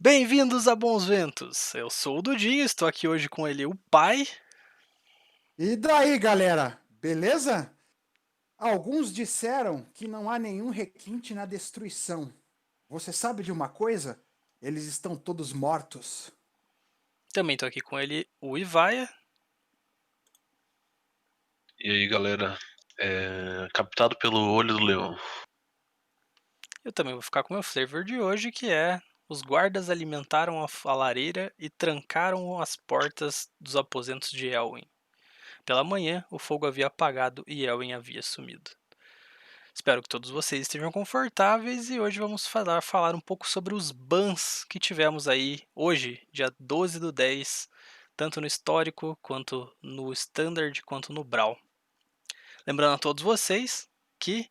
Bem-vindos a Bons Ventos! Eu sou o Dudinho, estou aqui hoje com ele, o pai. E daí, galera? Beleza? Alguns disseram que não há nenhum requinte na destruição. Você sabe de uma coisa? Eles estão todos mortos. Também estou aqui com ele, o Ivaia. E aí, galera, captado pelo olho do leão. Eu também vou ficar com o meu flavor de hoje, que é: os guardas alimentaram a lareira e trancaram as portas dos aposentos de Elwyn. Pela manhã, o fogo havia apagado e Elwyn havia sumido. Espero que todos vocês estejam confortáveis e hoje vamos falar um pouco sobre os bans que tivemos aí hoje, dia 12/10, tanto no histórico, quanto no standard, quanto no brawl. Lembrando a todos vocês que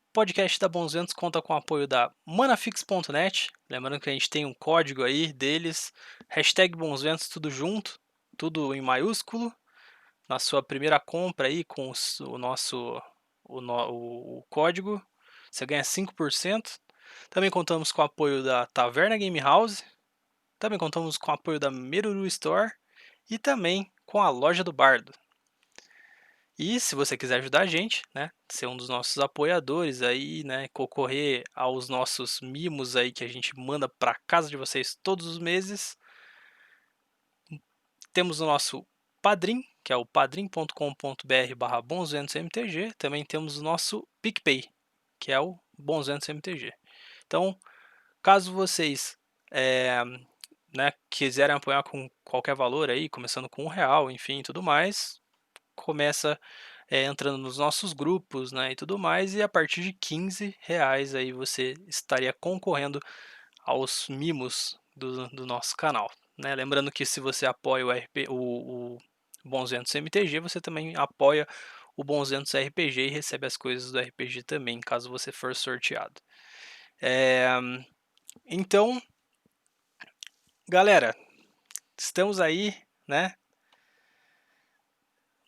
o podcast da Bons Ventos conta com o apoio da manafix.net. Lembrando que a gente tem um código aí deles, hashtag Bons Ventos, tudo junto, tudo em maiúsculo. Na sua primeira compra aí com o nosso o código, você ganha 5%. Também contamos com o apoio da Taverna Game House. Também contamos com o apoio da Meruru Store e também com a Loja do Bardo. E se você quiser ajudar a gente, né, ser um dos nossos apoiadores aí, né, concorrer aos nossos mimos aí que a gente manda para casa de vocês todos os meses, temos o nosso Padrim, que é o padrim.com.br/bonsventosmtg. Também temos o nosso PicPay, que é o bonsventosmtg. Então, caso vocês quiserem apoiar com qualquer valor aí, começando com R$ 1, enfim, tudo mais, começa entrando nos nossos grupos, né, e tudo mais, e a partir de R$ 15 aí você estaria concorrendo aos mimos do nosso canal. Né? Lembrando que se você apoia o Bons Ventos MTG, você também apoia o Bons Ventos RPG e recebe as coisas do RPG também, caso você for sorteado. Então, galera, estamos aí, né?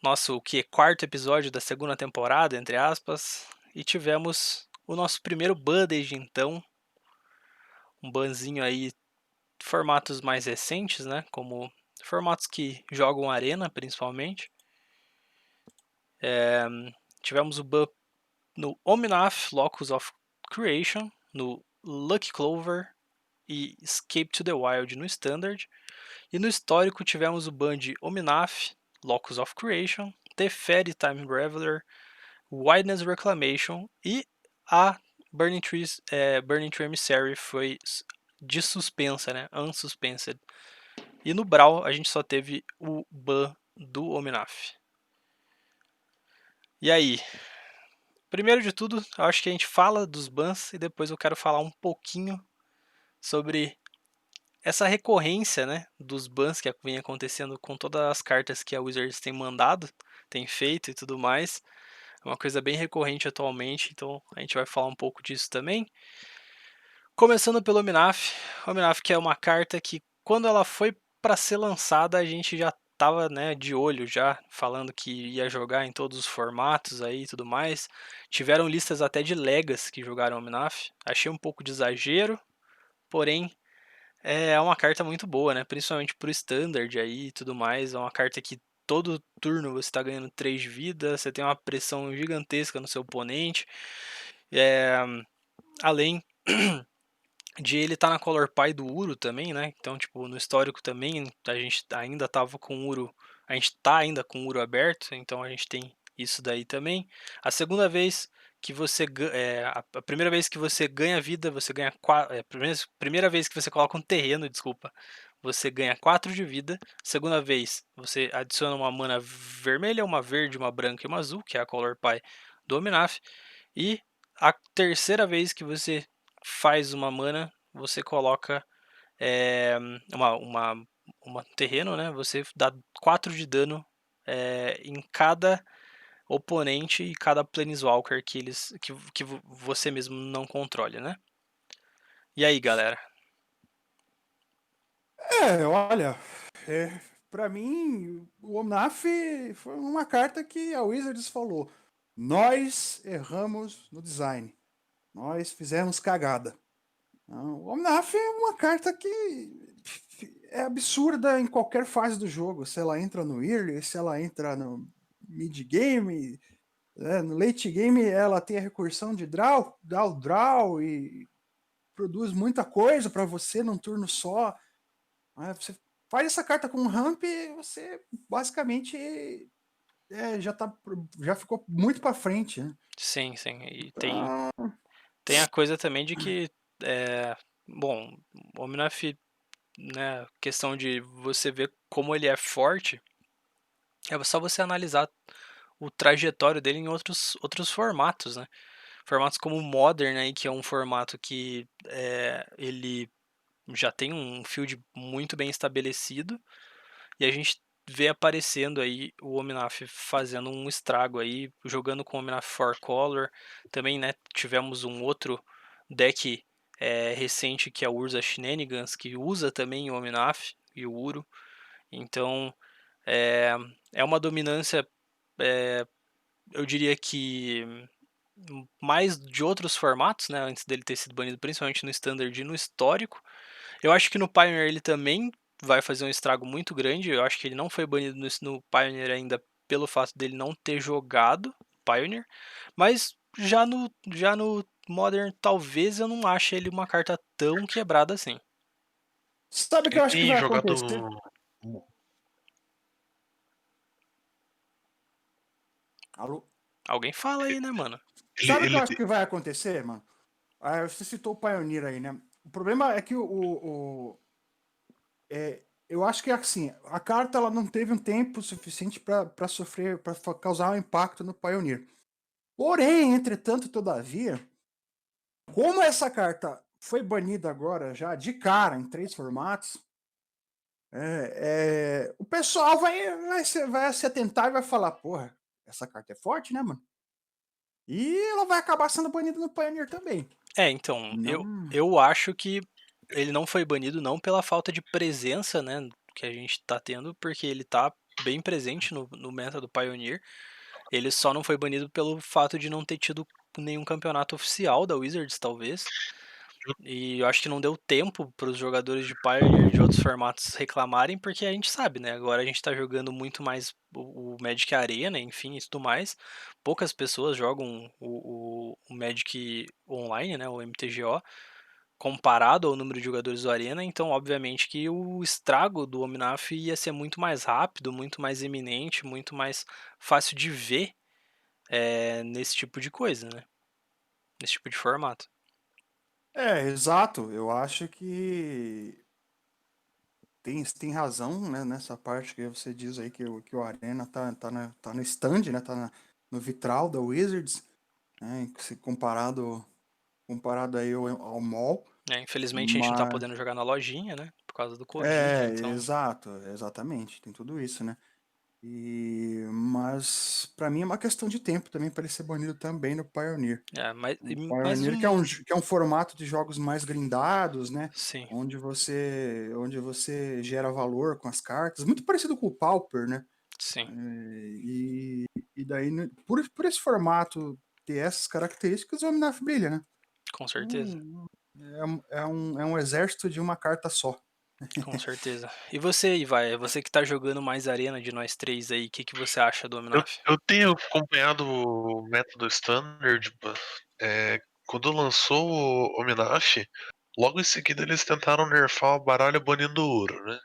Nosso quarto episódio da segunda temporada, entre aspas, e tivemos o nosso primeiro ban desde então, um banzinho aí, formatos mais recentes, né? Como formatos que jogam arena, principalmente. Tivemos o ban no Omnath Locus of Creation, no Lucky Clover e Escape to the Wild no Standard. E no histórico tivemos o ban de Omnath Locus of Creation, Teferi Time Reveler, Wideness Reclamation e a Burning Tree Emissary foi de suspensa, né? Unsuspensed. E no Brawl a gente só teve o ban do Omnath. E aí? Primeiro de tudo, eu acho que a gente fala dos bans e depois eu quero falar um pouquinho sobre essa recorrência, né, dos bans que vem acontecendo com todas as cartas que a Wizards tem mandado, tem feito e tudo mais. É uma coisa bem recorrente atualmente, então a gente vai falar um pouco disso também. Começando pelo Omnath. Omnath, que é uma carta que quando ela foi para ser lançada, a gente já tava, né, de olho já, falando que ia jogar em todos os formatos aí e tudo mais. Tiveram listas até de Legas que jogaram Omnath. Achei um pouco de exagero, porém é uma carta muito boa, né? Principalmente pro Standard aí e tudo mais. É uma carta que todo turno você está ganhando 3 de vida, você tem uma pressão gigantesca no seu oponente. É, além de ele estar na Color Pie do Uro também, né? Então, tipo, no histórico também a gente ainda tava com o Uro, a gente tá ainda com o Uro aberto, então a gente tem isso daí também. A segunda vez que você a primeira vez que você ganha vida, você ganha primeira vez que você coloca um terreno, desculpa, você ganha 4 de vida. Segunda vez, você adiciona uma mana vermelha, uma verde, uma branca e uma azul, que é a Color Pie do Omnath. E a terceira vez que você faz uma mana, você coloca é, uma, uma, uma terreno, né? Você dá 4 de dano em cada oponente e cada Planeswalker que você mesmo não controle, né? E aí, galera? Olha, para mim, o Omnath foi uma carta que a Wizards falou: nós erramos no design, nós fizemos cagada. O Omnath é uma carta que é absurda em qualquer fase do jogo. Se ela entra no early, se ela entra no mid game, né? No late game ela tem a recursão de draw e produz muita coisa para você num turno só. Você faz essa carta com um ramp, você basicamente já ficou muito para frente, né? Sim, sim. E Ah, tem a coisa também de que, bom, o Omnath, né, questão de você ver como ele é forte, é só você analisar o trajetório dele em outros formatos, né? Formatos como o Modern, aí, que é um formato que ele já tem um field muito bem estabelecido, e a gente vê aparecendo aí o Omnath fazendo um estrago aí, jogando com o Omnath 4 Color. Também, né, tivemos um outro deck recente que é o Urza Shenanigans, que usa também o Omnath e o Uro. Então, é, é uma dominância, é, eu diria que mais de outros formatos, né, antes dele ter sido banido, principalmente no Standard e no histórico. Eu acho que no Pioneer ele também vai fazer um estrago muito grande. Eu acho que ele não foi banido no Pioneer ainda pelo fato dele não ter jogado Pioneer. Mas já no Modern, talvez eu não ache ele uma carta tão quebrada assim. sabe o que Ele eu acho que tem vai jogado. acontecer? Alô? Alguém fala aí, né, mano? Ele, Sabe o que eu ele, acho que vai acontecer, mano? Você citou o Pioneer aí, né? O problema é que eu acho que assim, a carta ela não teve um tempo suficiente para sofrer, para causar um impacto no Pioneer. Porém, entretanto, todavia, como essa carta foi banida agora já de cara em 3 formatos, o pessoal vai se atentar e vai falar, porra, essa carta é forte, né, mano? E ela vai acabar sendo banida no Pioneer também. Então, eu, Não. eu acho que ele não foi banido não pela falta de presença, né, que a gente tá tendo, porque ele tá bem presente no meta do Pioneer. Ele só não foi banido pelo fato de não ter tido nenhum campeonato oficial da Wizards, talvez. E eu acho que não deu tempo para os jogadores de Pioneer de outros formatos reclamarem, porque a gente sabe, né? Agora a gente tá jogando muito mais o Magic Arena, enfim, e tudo mais. Poucas pessoas jogam o Magic Online, né? O MTGO, comparado ao número de jogadores do Arena. Então, obviamente, que o estrago do Omnath ia ser muito mais rápido, muito mais eminente, muito mais fácil de ver nesse tipo de coisa, né? Nesse tipo de formato. Exato. Eu acho que tem razão, né, nessa parte que você diz aí que o Arena tá no stand, né? No vitral da Wizards, né? Se comparado aí ao mall. Infelizmente a gente não tá Mas podendo jogar na lojinha, né? Por causa do Covid, então. exato, exatamente. Tem tudo isso, né? Mas para mim é uma questão de tempo também para ele ser banido também no Pioneer. Mas, O mas Pioneer que é um formato de jogos mais grindados, né? sim, Onde você gera valor com as cartas, muito parecido com o Pauper, né? sim, E daí, né, por esse formato ter essas características, o Omnath brilha, né? com certeza. Então, é um exército de uma carta só. Com certeza. E você, Ivai, é você que tá jogando mais arena de nós três aí, o que, que você acha do eu, Omnath? eu tenho acompanhado o método Standard. Quando lançou o Ominashi, logo em seguida eles tentaram nerfar o baralho banindo o ouro, né?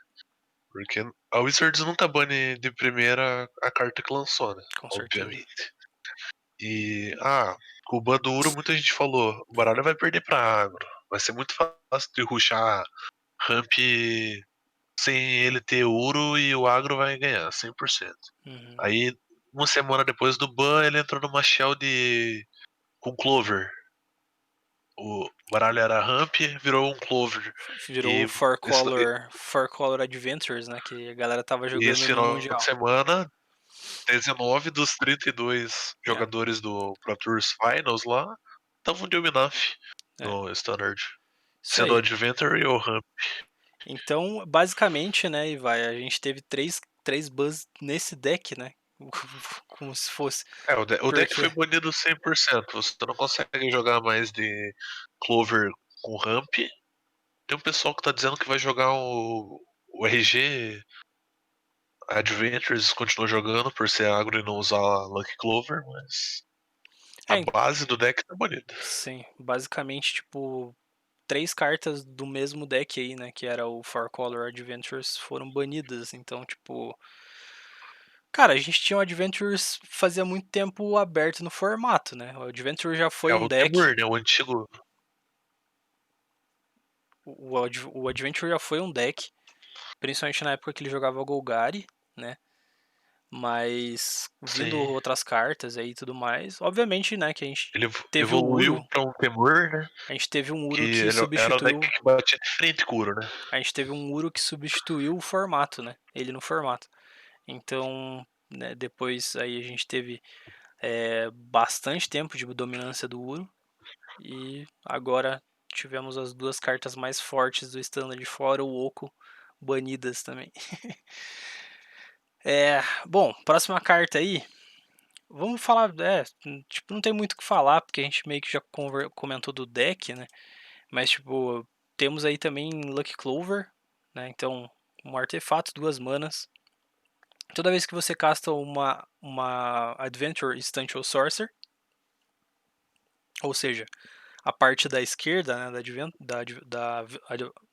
Porque a Wizards nunca bane de primeira a carta que lançou, né? Com certeza. Obviamente. E, com o ban do ouro, muita gente falou: o baralho vai perder pra agro. Vai ser muito fácil de rushar ramp sem ele ter ouro e o agro vai ganhar 100%. Uhum. Aí, uma semana depois do ban, ele entrou numa shell com Clover. O baralho era ramp, virou um Clover. Virou o E Four Color Adventures, né? Que a galera tava jogando esse no final de Mundial. semana, 19 dos 32 É, jogadores do Pro Tours Finals lá estavam de Ominaf é. no Standard. Isso Sendo o aí. Adventure ou Ramp. Então, basicamente, né, Ivai, a gente teve três bans nesse deck, né? Como se fosse. O deck foi Porque. banido 100%. Você não consegue jogar mais de Clover com Ramp Tem um pessoal que tá dizendo que vai jogar o RG Adventures, continua jogando por ser agro e não usar Lucky Clover, mas a É, base do deck tá bonita. sim, basicamente, tipo, 3 cartas do mesmo deck aí, né, que era o Four Color Adventures, foram banidas, então, tipo... Cara, a gente tinha o Adventures fazia muito tempo aberto no formato, né, o Adventure já foi É um o deck, Temur, né? O antigo. o Adventure já foi um deck, principalmente na época que ele jogava Golgari, né, mas vindo Sim. outras cartas aí e tudo mais, obviamente, né, que a gente Ele teve o evoluiu Uro, pra um Temur, né? a gente teve um Que Uro que ele era o deck substituiu, que batia de frente com o Uro, né? a gente teve um Uro que substituiu o formato, né, ele no formato. Então, né, depois aí a gente teve bastante tempo de dominância do Uro e agora tivemos as duas cartas mais fortes do Standard fora o Oco banidas também. Bom, próxima carta aí. Vamos falar, tipo, não tem muito o que falar, porque a gente meio que já comentou do deck, né? Mas, tipo, temos aí também Lucky Clover, né? Então, um artefato, 2 manas. Toda vez que você casta uma Adventure Instant ou Sorcerer, ou seja, a parte da esquerda, né,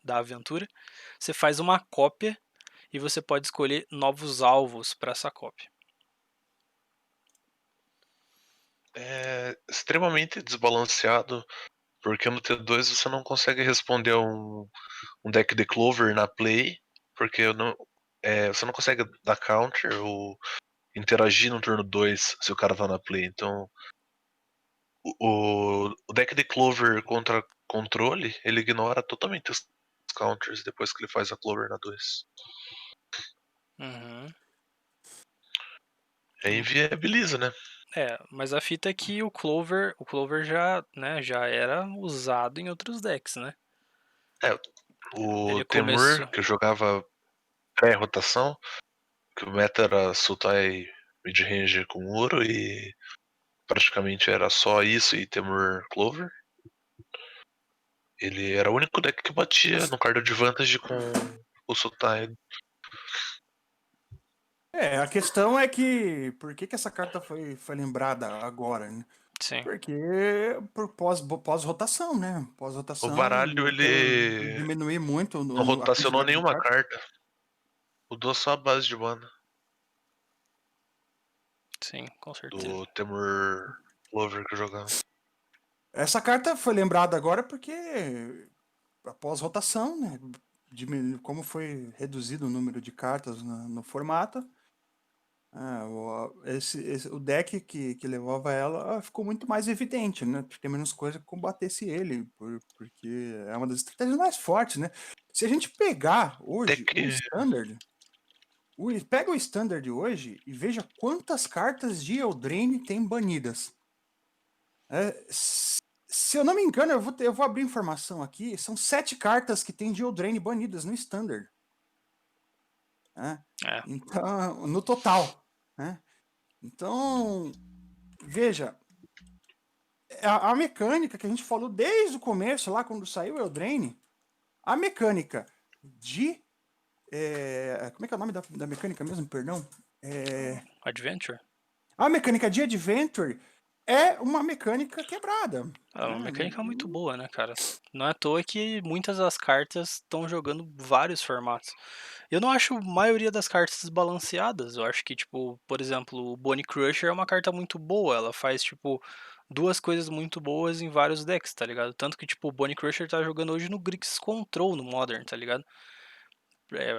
da aventura, você faz uma cópia e você pode escolher novos alvos para essa cópia. É extremamente desbalanceado, porque no T2 você não consegue responder um deck de Clover na play, porque você não consegue dar counter ou interagir no turno 2 se o cara tá na play. Então, o deck de Clover contra controle, ele ignora totalmente os counters depois que ele faz a Clover na 2. Uhum. Aí inviabiliza, né? Mas a fita é que o Clover já, né, já era usado em outros decks, né? É, o Ele Temur, começou, que eu jogava pré-rotação, que o meta era Sultai midrange com ouro e praticamente era só isso e Temur Clover. Ele era o único deck que batia no card advantage com o Sultai. A questão é que por que essa carta foi lembrada agora, né? sim. Porque por pós-rotação, né? O Pós-rotação, baralho então ele diminuir muito não a rotacionou quantidade de nenhuma cartas. carta, mudou só a base de mana Sim, com certeza. do Temur Clover que eu jogava. Essa carta foi lembrada agora porque após rotação, né? Como foi reduzido o número de cartas no formato, o deck que levava ela ficou muito mais evidente, né? Tem menos coisa que combatesse ele, porque é uma das estratégias mais fortes, né? Se a gente pegar hoje Deck pega o Standard hoje e veja quantas cartas de Eldraine tem banidas. Se eu não me engano, eu vou abrir informação aqui. São 7 cartas que tem de Eldraine banidas no Standard. Né? É, Então, no total. Né? Então, veja, a mecânica que a gente falou desde o começo, lá quando saiu o Eldraine, a mecânica de. Como é que é o nome da mecânica mesmo? Perdão. Adventure A mecânica de Adventure é uma mecânica quebrada. é uma Né? mecânica muito boa, né, cara? Não é à toa que muitas das cartas estão jogando vários formatos. Eu não acho a maioria das cartas desbalanceadas. Eu acho que, tipo, por exemplo, o Bonnie Crusher é uma carta muito boa. Ela faz, tipo, duas coisas muito boas em vários decks, tá ligado? Tanto que, tipo, o Bonnie Crusher tá jogando hoje no Grixis Control, no Modern, tá ligado?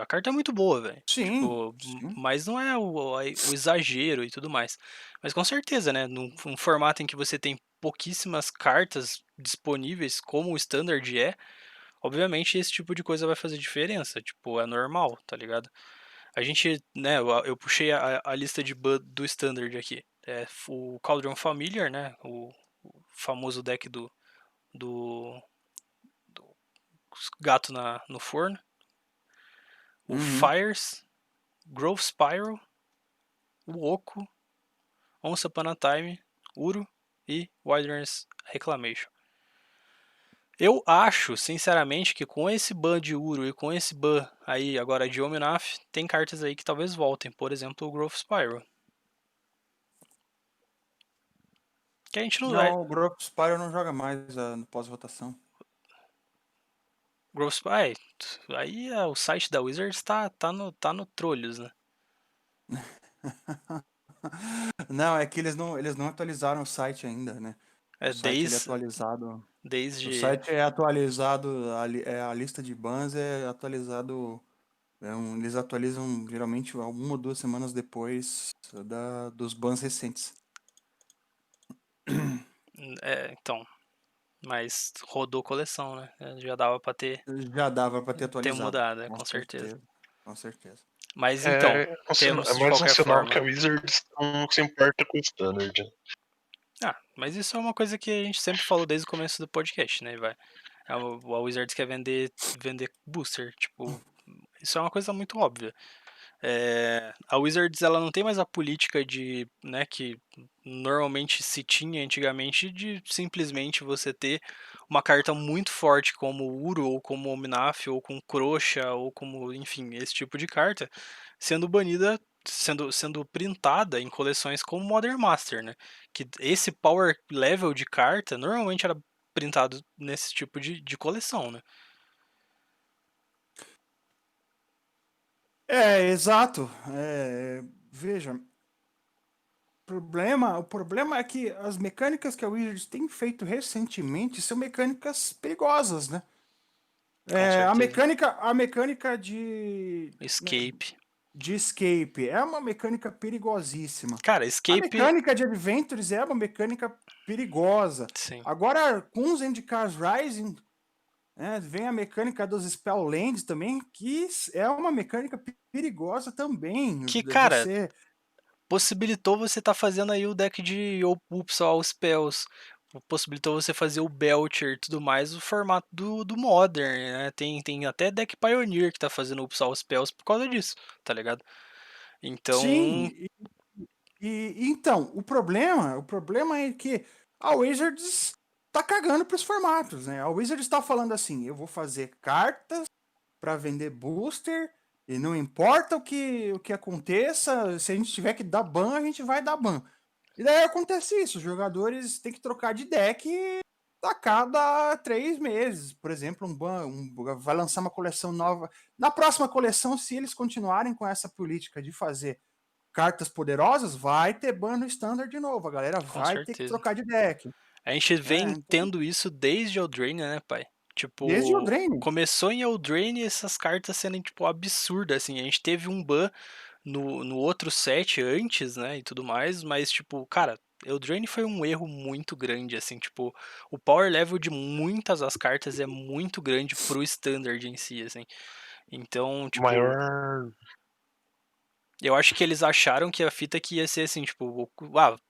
A carta é muito boa, velho. Sim, Tipo, sim. mas não é o exagero e tudo mais. Mas com certeza, né? Num formato em que você tem pouquíssimas cartas disponíveis, como o Standard é, obviamente esse tipo de coisa vai fazer diferença. Tipo, é normal, tá ligado? A gente, né? Eu puxei a lista de ban do Standard aqui. É o Cauldron Familiar, né? O famoso deck do, do gato no forno. O Uhum. Fires, Growth Spiral, o Oco, Once Upon a Time, Uro e Wilderness Reclamation. Eu acho, sinceramente, que com esse ban de Uro e com esse ban aí agora de Omnath, tem cartas aí que talvez voltem. Por exemplo, o Growth Spiral. Que a gente não vai. Não, o Growth Spiral não joga mais no pós-votação. Growth Spiral. Aí o site da Wizards tá no trolhos, né? Não, é que eles não atualizaram o site ainda, né? O É site ele é atualizado. O desde. site é atualizado, a lista de bans é atualizado. Eles atualizam geralmente uma ou 2 semanas depois dos bans recentes. Então. Mas rodou coleção, né? Já dava pra ter Já dava para ter ter atualizado. mudado, Com com certeza. certeza. Com certeza. Mas então, É temos de mais um qualquer sinal que forma. a Wizards não se importa com o Standard. Né? Mas isso é uma coisa que a gente sempre falou desde o começo do podcast, né? A Wizards quer vender booster, tipo, isso é uma coisa muito óbvia. A Wizards ela não tem mais a política de, né, que normalmente se tinha antigamente de simplesmente você ter uma carta muito forte como Uro ou como Omnath ou com Crosha ou como, enfim, esse tipo de carta sendo banida, sendo printada em coleções como Modern Master, né? Que esse power level de carta normalmente era printado nesse tipo de coleção, né? Exato. Veja, o problema é que as mecânicas que a Wizards tem feito recentemente são mecânicas perigosas, né? Com certeza. A mecânica de, né, Escape. de escape é uma mecânica perigosíssima. Cara, A escape, mecânica de adventures é uma mecânica perigosa. sim. Agora, com os Zendikars Rising, vem a mecânica dos Spelllands também, que é uma mecânica perigosa também. Que, cara, Você possibilitou você estar fazendo aí o deck de Upsal Spells. Possibilitou você fazer o Belcher e tudo mais, o formato do Modern, né? Tem até deck Pioneer que tá fazendo Upsal Spells por causa disso, tá ligado? Então, sim. Então, o problema é que a Wizards tá cagando pros formatos, né? A Wizards tá falando assim, eu vou fazer cartas para vender booster e não importa o que aconteça, se a gente tiver que dar ban, a gente vai dar ban. E daí acontece isso, os jogadores têm que trocar de deck a cada 3 meses. Por exemplo, vai lançar uma coleção nova. Na próxima coleção, se eles continuarem com essa política de fazer cartas poderosas, vai ter ban no standard de novo. A galera com vai ter que certeza. trocar de deck. A gente vem Então, tendo isso desde Eldraine, né, pai? desde o Tipo, Drain. começou em Eldraine essas cartas sendo, tipo, absurdas, assim. A gente teve um ban no outro set antes, né, e tudo mais, mas, tipo, cara, Eldraine foi um erro muito grande, assim, tipo, o power level de muitas das cartas é muito grande pro standard em si, assim. Então, O tipo, maior. eu acho que eles acharam que a fita que ia ser assim, tipo,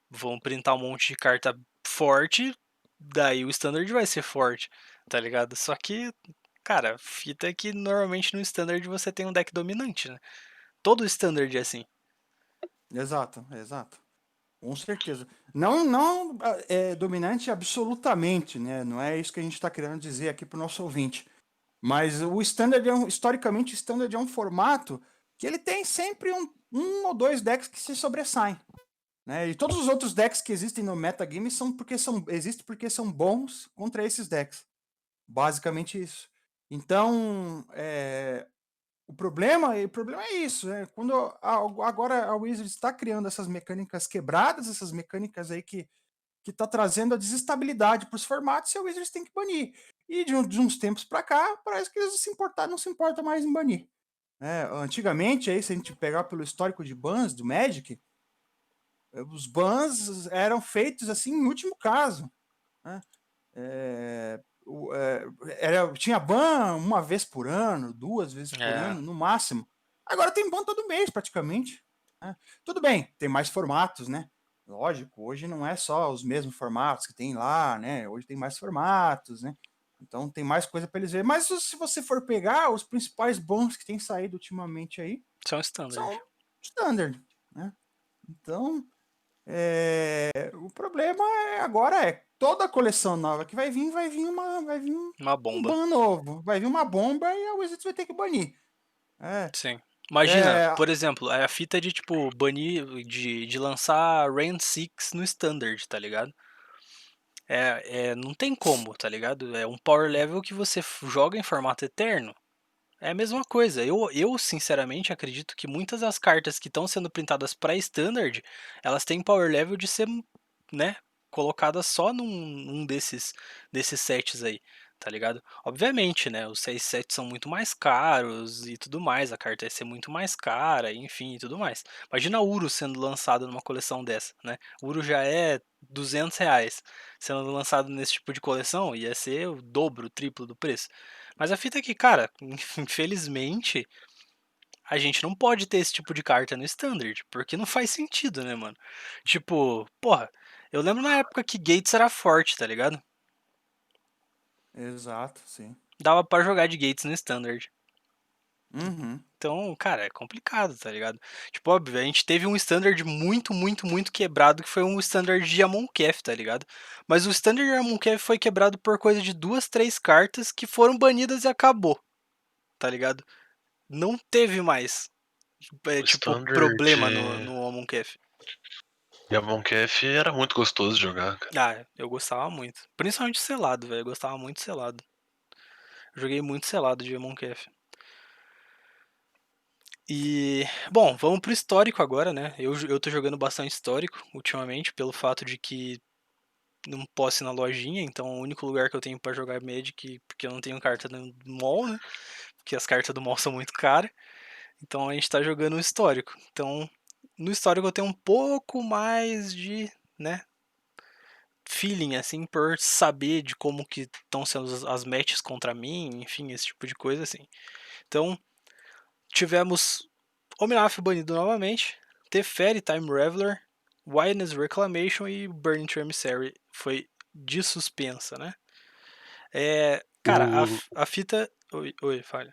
vão printar um monte de carta forte, daí o standard vai ser forte, tá ligado? Só que, cara, fita é que normalmente no standard você tem um deck dominante, né? Todo standard é assim. Exato, exato. Com certeza. Não é dominante absolutamente, né? Não é isso que a gente está querendo dizer aqui para o nosso ouvinte. Mas o standard historicamente, o standard é um formato que ele tem sempre um ou dois decks que se sobressaem. Né? E todos os outros decks que existem no metagame existem porque são bons contra esses decks. Basicamente isso. Então, o problema é isso, né? Quando agora a Wizards está criando essas mecânicas quebradas, essas mecânicas aí que tá trazendo a desestabilidade para os formatos, e a Wizards tem que banir. E de uns tempos para cá, parece que eles não se importam mais em banir. Antigamente, aí, se a gente pegar pelo histórico de bans do Magic, os bans eram feitos assim em último caso. Né? Tinha ban uma vez por ano, 2 vezes por É, ano, no máximo. Agora tem ban todo mês, praticamente. Né? Tudo bem, tem mais formatos, né? Lógico, hoje não é só os mesmos formatos que tem lá, né? Hoje tem mais formatos, né? Então tem mais coisa para eles verem. Mas se você for pegar os principais bans que tem saído ultimamente aí, são standard. são standard, né? Então, O problema agora toda coleção nova que vai vir Uma um bomba. ban novo. Vai vir uma bomba e a Wizards vai ter que banir. É, Sim. Imagina, é, por exemplo, a fita de, tipo, banir, de lançar Rain 6 no Standard, tá ligado? Não tem como, tá ligado? É um power level que você joga em formato eterno. É a mesma coisa. Eu sinceramente acredito que muitas das cartas que estão sendo printadas para Standard, elas têm power level de ser, né, colocadas só num desses sets aí, tá ligado? Obviamente, né, os 6 sets são muito mais caros e tudo mais, a carta ia ser muito mais cara, enfim, e tudo mais. Imagina Uro sendo lançado numa coleção dessa, né? Uro já é R$ 200, sendo lançado nesse tipo de coleção, ia ser o dobro, o triplo do preço. Mas a fita é que, cara, infelizmente, a gente não pode ter esse tipo de carta no Standard, porque não faz sentido, né, mano? Tipo, porra, eu lembro na época que Gates era forte, tá ligado? exato, sim. Dava pra jogar de Gates no Standard. Uhum. Então, cara, é complicado, tá ligado? Tipo, óbvio, a gente teve um Standard muito, muito, muito quebrado, que foi um Standard de Amonkhet, tá ligado? Mas o Standard de Amonkhet foi quebrado por coisa de 2, 3 cartas que foram banidas e acabou, tá ligado? Não teve mais. O Tipo, Standard problema no Amonkhet. e a Monkef era muito gostoso de jogar, cara. Ah, eu gostava muito. Principalmente selado, velho. Eu gostava muito selado. Joguei muito selado de Amonkhet. E, bom, vamos pro histórico agora, né? Eu tô jogando bastante histórico ultimamente, pelo fato de que não posso ir na lojinha, então o único lugar que eu tenho pra jogar é Magic, porque eu não tenho carta no mall, né? Porque as cartas do mall são muito caras. Então a gente tá jogando o histórico. Então, no histórico eu tenho um pouco mais de, né, feeling, assim, por saber de como que estão sendo as matches contra mim, enfim, esse tipo de coisa, assim. Então, tivemos Ominaf banido novamente, Teferi, Time Reveler, Wildness Reclamation e Burning to Emissary foi de suspensa, né? Cara, O, a fita... Oi, falha.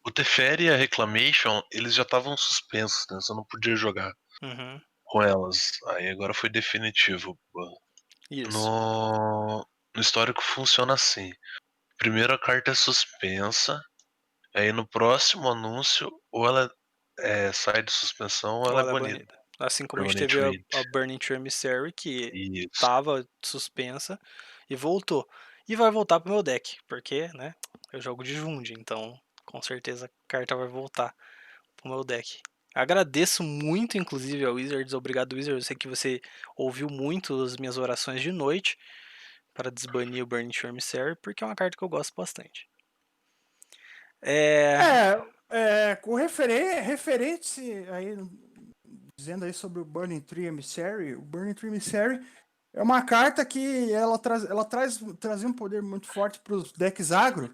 o Teferi e a Reclamation, eles já estavam suspensos, né? Você não podia jogar Uhum, com elas. Aí agora foi definitivo. isso. No histórico funciona assim. Primeiro a carta é suspensa, aí no próximo anúncio ou ela sai de suspensão ou Ou ela é ela é banida banida. Assim como a gente teve permanentemente. a Burning to Emissary, que Isso. tava suspensa e voltou. E vai voltar pro meu deck, porque, né, eu jogo de Jund, então com certeza a carta vai voltar pro meu deck. Agradeço muito, inclusive, ao Wizards. Obrigado, Wizards. Eu sei que você ouviu muito as minhas orações de noite para desbanir o Burning to Emissary, porque é uma carta que eu gosto bastante. É... Com referente aí, dizendo aí sobre o Burning Tree Emissary, o Burning Tree Emissary é uma carta que trazia um poder muito forte para os decks agro.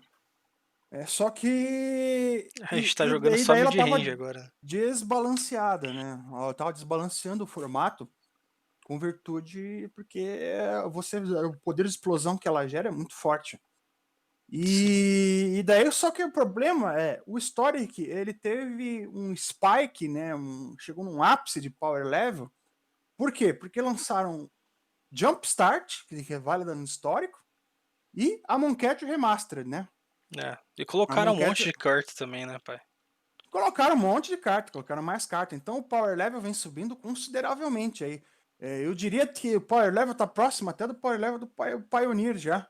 Só que. A gente tá jogando só Daí ela mid-range tava agora. desbalanceada, né? Ela tava desbalanceando o formato com virtude, porque o poder de explosão que ela gera é muito forte. Sim. E daí, só que o problema o Historic, ele teve um spike, né? Chegou num ápice de power level. Por quê? Porque lançaram Jumpstart, que é válida no histórico, e a Moncat Remastered, né? E A colocaram um monte Moncat de carta também, né, pai? colocaram um monte de carta, colocaram mais carta. Então o power level vem subindo consideravelmente aí. Eu diria que o power level tá próximo até do power level do Pioneer já.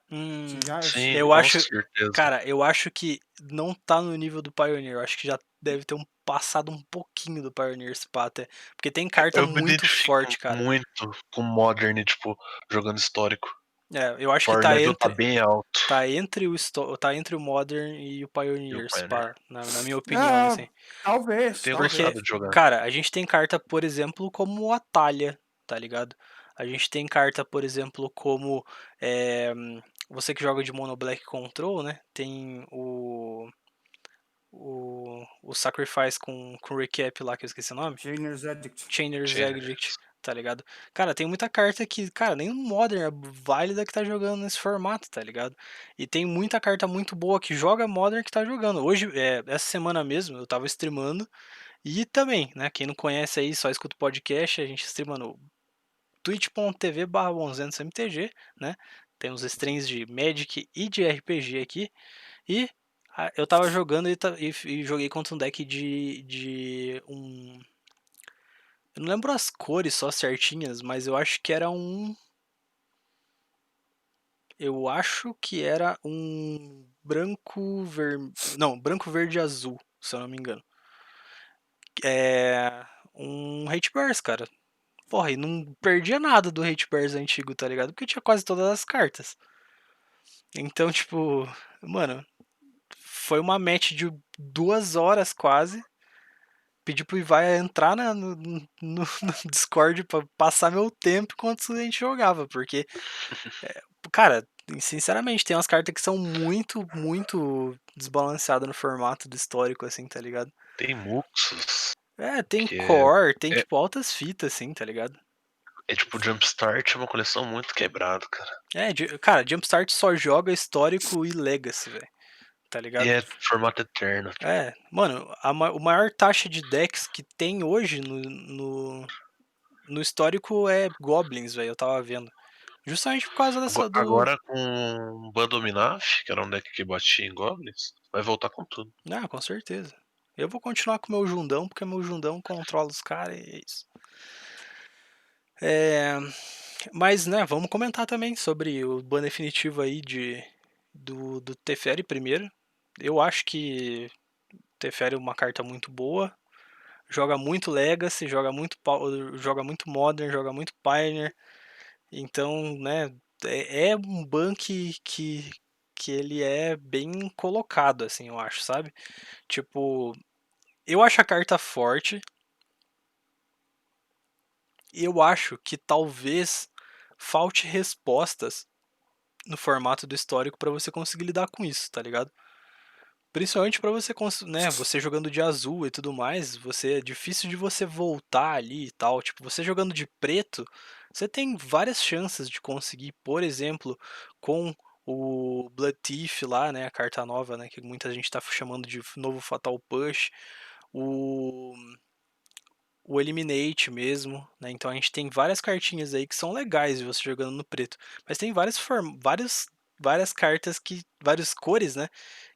Já Sim, Eu com acho, certeza. cara, eu acho que não tá no nível do Pioneer. Eu acho que já deve ter passado um pouquinho do Pioneer esse pá até. Porque tem carta Eu me muito identifico forte, cara. muito com Modern, tipo, jogando histórico. Eu acho que Power level tá bem alto. tá entre o Modern e o E o Pioneer, esse Pioneer. pá, na minha opinião, Ah, assim. Eu talvez, tenho Porque, gostado talvez. de jogar. cara, a gente tem carta, por exemplo, como a Talha, tá ligado? A gente tem carta, por exemplo, como é, você que joga de Mono Black Control, né? Tem o Sacrifice com Recap lá, que eu esqueci o nome. Chainer's Edict. Chainer's Chainer. Edict, tá ligado? Cara, tem muita carta que, cara, nem o Modern é válida que tá jogando nesse formato, tá ligado? E tem muita carta muito boa que joga Modern que tá jogando. Hoje, essa semana mesmo, eu tava streamando E também, né, quem não conhece aí, só escuta o podcast, a gente streama no twitch.tv/bonzentosmtg, né? Tem uns streams de Magic e de RPG aqui. E eu tava jogando e joguei contra um deck de um... Eu não lembro as cores só certinhas, mas eu acho que era um... Eu acho que era um Não, branco, verde e azul, se eu não me engano. É... Um Hate Bears, cara. Porra, e não perdia nada do Hate Bears antigo, tá ligado? Porque tinha quase todas as cartas. Então, tipo, mano, foi uma match de 2 horas quase. Pedi pro Ivai entrar no Discord pra passar meu tempo enquanto a gente jogava, porque, cara, sinceramente, tem umas cartas que são muito, muito desbalanceadas no formato do histórico, assim, tá ligado? Tem Muxus, É, tem que core, tem, é, tipo, altas fitas, assim, tá ligado? é tipo Jumpstart, é uma coleção muito quebrada, cara. É, cara, Jumpstart só joga histórico e Legacy, velho, tá E ligado? é formato eterno. É, mano, o maior taxa de decks que tem hoje no histórico é Goblins, velho, eu tava vendo. Justamente por causa dessa do. Agora com Bandominaf, que era um deck que batia em Goblins, vai voltar com tudo. Ah, com certeza. Eu vou continuar com o meu Jundão, porque meu Jundão controla os caras e é isso. É, mas, né, vamos comentar também sobre o ban definitivo aí do Teferi primeiro. Eu acho que Teferi é uma carta muito boa. Joga muito Legacy, joga muito Modern, joga muito Pioneer. Então, né, é um ban que ele é bem colocado, assim, eu acho, sabe? Tipo, eu acho a carta forte. E eu acho que talvez falte respostas no formato do histórico pra você conseguir lidar com isso, tá ligado? Principalmente pra você, né, você jogando de azul e tudo mais, é difícil de você voltar ali e tal. Tipo, você jogando de preto, você tem várias chances de conseguir, por exemplo, com o Blood Thief lá, né, a carta nova, né, que muita gente tá chamando de novo Fatal Push, o Eliminate mesmo, né? Então a gente tem várias cartinhas aí que são legais de você jogando no preto, mas tem várias cartas várias cores, né,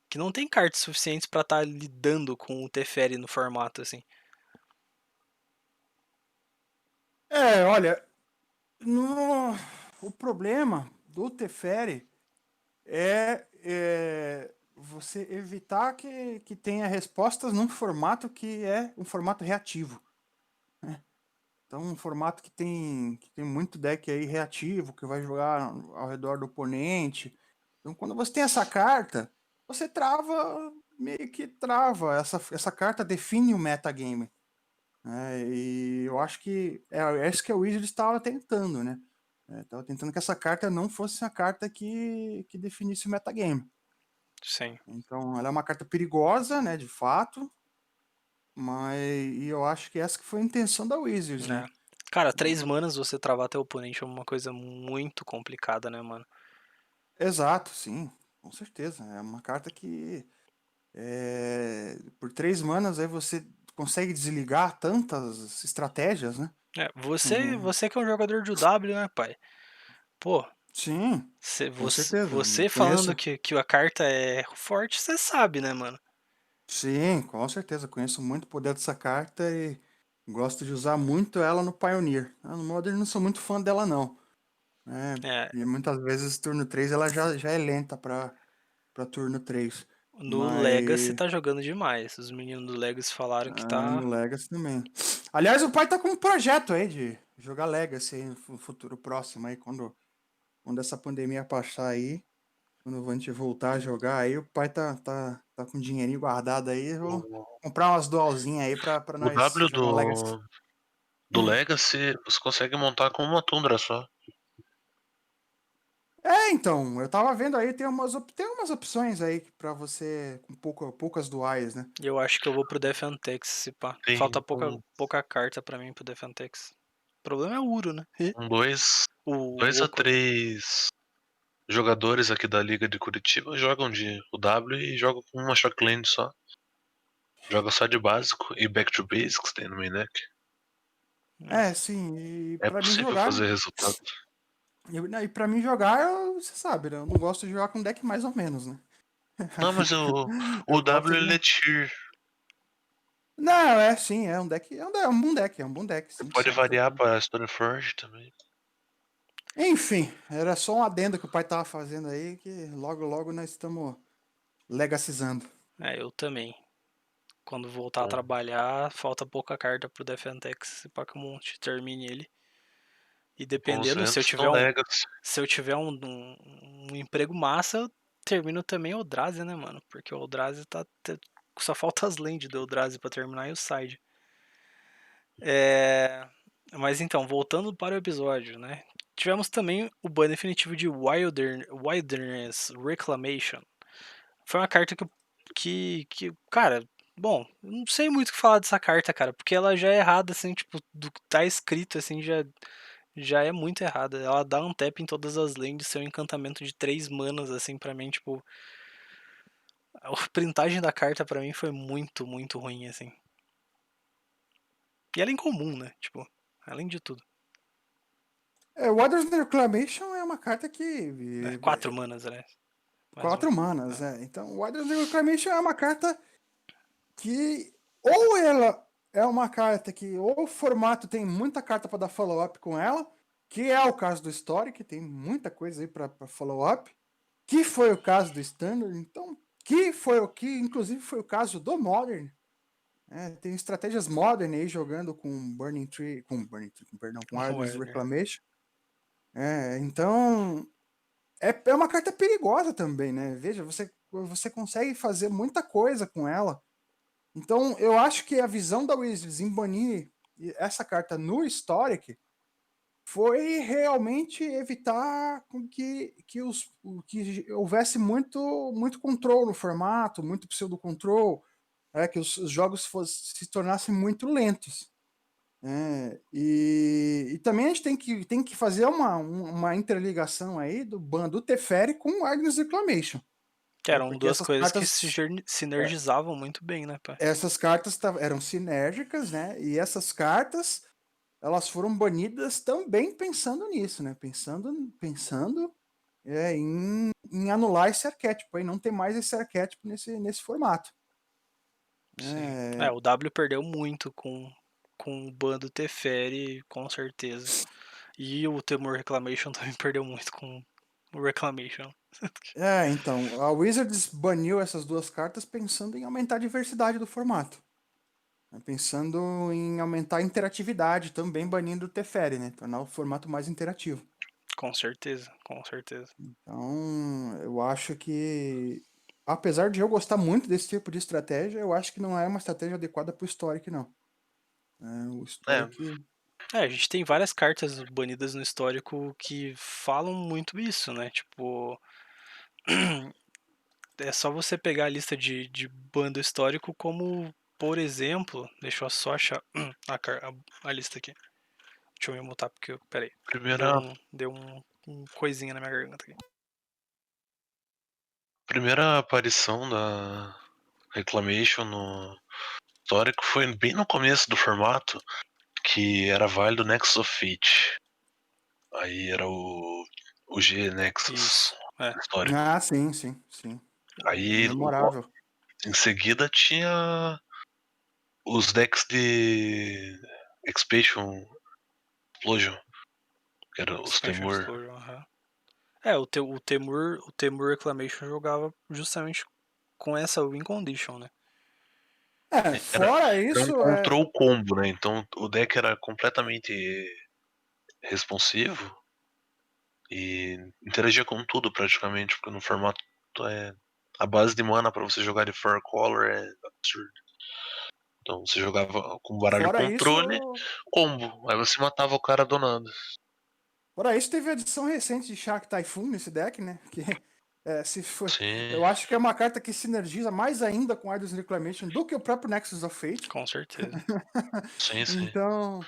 que não tem cartas suficientes pra estar lidando com o Teferi no formato assim. Olha, no... o problema do Teferi é você evitar que tenha respostas num formato que é um formato reativo. Então, um formato que tem muito deck aí reativo, que vai jogar ao redor do oponente. Então, quando você tem essa carta, você trava, meio que trava. Essa carta define o metagame. Né? E eu acho que é isso que o Wizard estava tentando, né? Estava tentando que essa carta não fosse a carta que definisse o metagame. Sim. Então, ela é uma carta perigosa, né, de fato, mas e eu acho que essa que foi a intenção da Wizards, É. né? Cara, 3 manas você travar teu oponente é uma coisa muito complicada, né, mano? Exato, sim, com certeza. É uma carta que por 3 manas aí você consegue desligar tantas estratégias, né? É, você, Uhum. você que é um jogador de W, né, pai? Pô, Sim, com certeza. Eu você falando conheço. que a carta é forte, você sabe, né, mano? Sim, com certeza. Conheço muito o poder dessa carta e gosto de usar muito ela no Pioneer. No Modern não sou muito fã dela, não. É, E muitas vezes turno 3 ela já é lenta para turno 3. no Legacy Mas tá jogando demais. Os meninos do Legacy falaram que tá. no Legacy também. Aliás, o pai tá com um projeto aí de jogar Legacy aí no futuro próximo aí, quando essa pandemia passar aí, quando a gente voltar a jogar aí, o pai tá com um dinheirinho guardado aí, eu vou O, comprar umas dualzinhas aí pra o nós W jogar um Legacy. do Legacy você consegue montar com uma Tundra só. Então, eu tava vendo aí, tem umas opções aí pra você com poucas duais, né? Eu acho que eu vou pro Defentex, se pá. Falta Tem pouca carta pra mim pro Defentex. O problema é o Uro, né? E um dois o a Oco. três jogadores aqui da Liga de Curitiba jogam de o W e jogam com uma Shockland só. Joga só de básico e back to basics tem no main deck. Sim, e É pra mim possível jogar. fazer resultado. E pra mim jogar, você sabe, né? Eu não gosto de jogar com deck mais ou menos, né? Não, mas o Eu gosto W ele de. é tier. Não, sim, é um deck. É um bom deck, é um bom deck, sim, Pode certo. variar pra Stoneforge também. Enfim, era só um adendo que o pai tava fazendo aí, que logo logo nós estamos legacizando. Eu também. Quando voltar a Bom, trabalhar, falta pouca carta pro Defentex e Pokémon termine ele. E com os dependendo, se eu ventos tiver estão um, Legacy. se eu tiver um emprego massa, eu termino também o Eldrazi, né, mano? Porque o Eldrazi só falta as lands do Eldrazi pra terminar e o side. Mas então, voltando para o episódio, né? Tivemos também o ban definitivo de Wilderness Reclamation. Foi uma carta que, cara, bom, eu não sei muito o que falar dessa carta, cara, porque ela já é errada, assim, tipo, do que tá escrito, assim, já é muito errada. Ela dá um tap em todas as lands, seu encantamento de 3 manas, assim, pra mim, tipo, a printagem da carta pra mim foi muito, muito ruim, assim. E ela é incomum, né, tipo, além de tudo. Waters Reclamation é uma carta que. 4 manas, né? Mais ou 4 menos. manas, Então, Waters Reclamation é uma carta que. Ou ela é uma carta que. Ou o formato tem muita carta para dar follow-up com ela, que é o caso do Story, que tem muita coisa aí para follow-up, que foi o caso do Standard, então. Que foi o que, inclusive, foi o caso do Modern. Tem estratégias Modern aí jogando com Burning Tree. Perdão, com Waters Warner. Reclamation. Então, é uma carta perigosa também, né? Veja, você consegue fazer muita coisa com ela. Então, eu acho que a visão da Wizards em banir essa carta no Historic foi realmente evitar com que houvesse muito controle no formato, muito pseudo-control, que os jogos se tornassem muito lentos. E também a gente tem que fazer uma interligação aí do bando Teferi com o Agnes Reclamation. Que eram Porque duas coisas que é, sinergizavam muito bem, né, pai? essas cartas eram sinérgicas, né? E essas cartas elas foram banidas também pensando nisso, né? Pensando em anular esse arquétipo, e não ter mais esse arquétipo nesse formato. Sim. É, O W perdeu muito com o bando Teferi, com certeza. E o Temur Reclamation também perdeu muito com o Reclamation. então, a Wizards baniu essas duas cartas pensando em aumentar a diversidade do formato. Pensando em aumentar a interatividade, também banindo o Teferi, né? Tornar o formato mais interativo. Com certeza, com certeza. Então, eu acho que, apesar de eu gostar muito desse tipo de estratégia, eu acho que não é uma estratégia adequada para o Historic, não. O É, Historic. A gente tem várias cartas banidas no histórico que falam muito isso, né? Tipo, é só você pegar a lista de bando histórico como, por exemplo, deixa eu só achar a lista aqui. Deixa eu me mutar porque, peraí, primeira, deu um coisinha na minha garganta aqui. primeira aparição da Reclamation no histórico foi bem no começo do formato, que era válido Nexus of Fate. Aí era o G Nexus Isso, é. histórico. Ah, sim, sim, sim. Aí Memorável. em seguida tinha os decks de Expansion Explosion, que era os Expansion Temur. Explosion, aham. O Temur Reclamation jogava justamente com essa win condition, né? Era, Fora era um isso, control combo, né? Então o deck era completamente responsivo e interagia com tudo praticamente, porque no formato é a base de mana pra você jogar de Fur Color é absurdo. Então você jogava com baralho fora controle, isso, combo. Aí você matava o cara do nada. fora isso, teve a edição recente de Shark Typhoon nesse deck, né? Que se for, Sim, eu acho que é uma carta que sinergiza mais ainda com Ardous Reclamation do que o próprio Nexus of Fate. Com certeza. sim, sim. Então,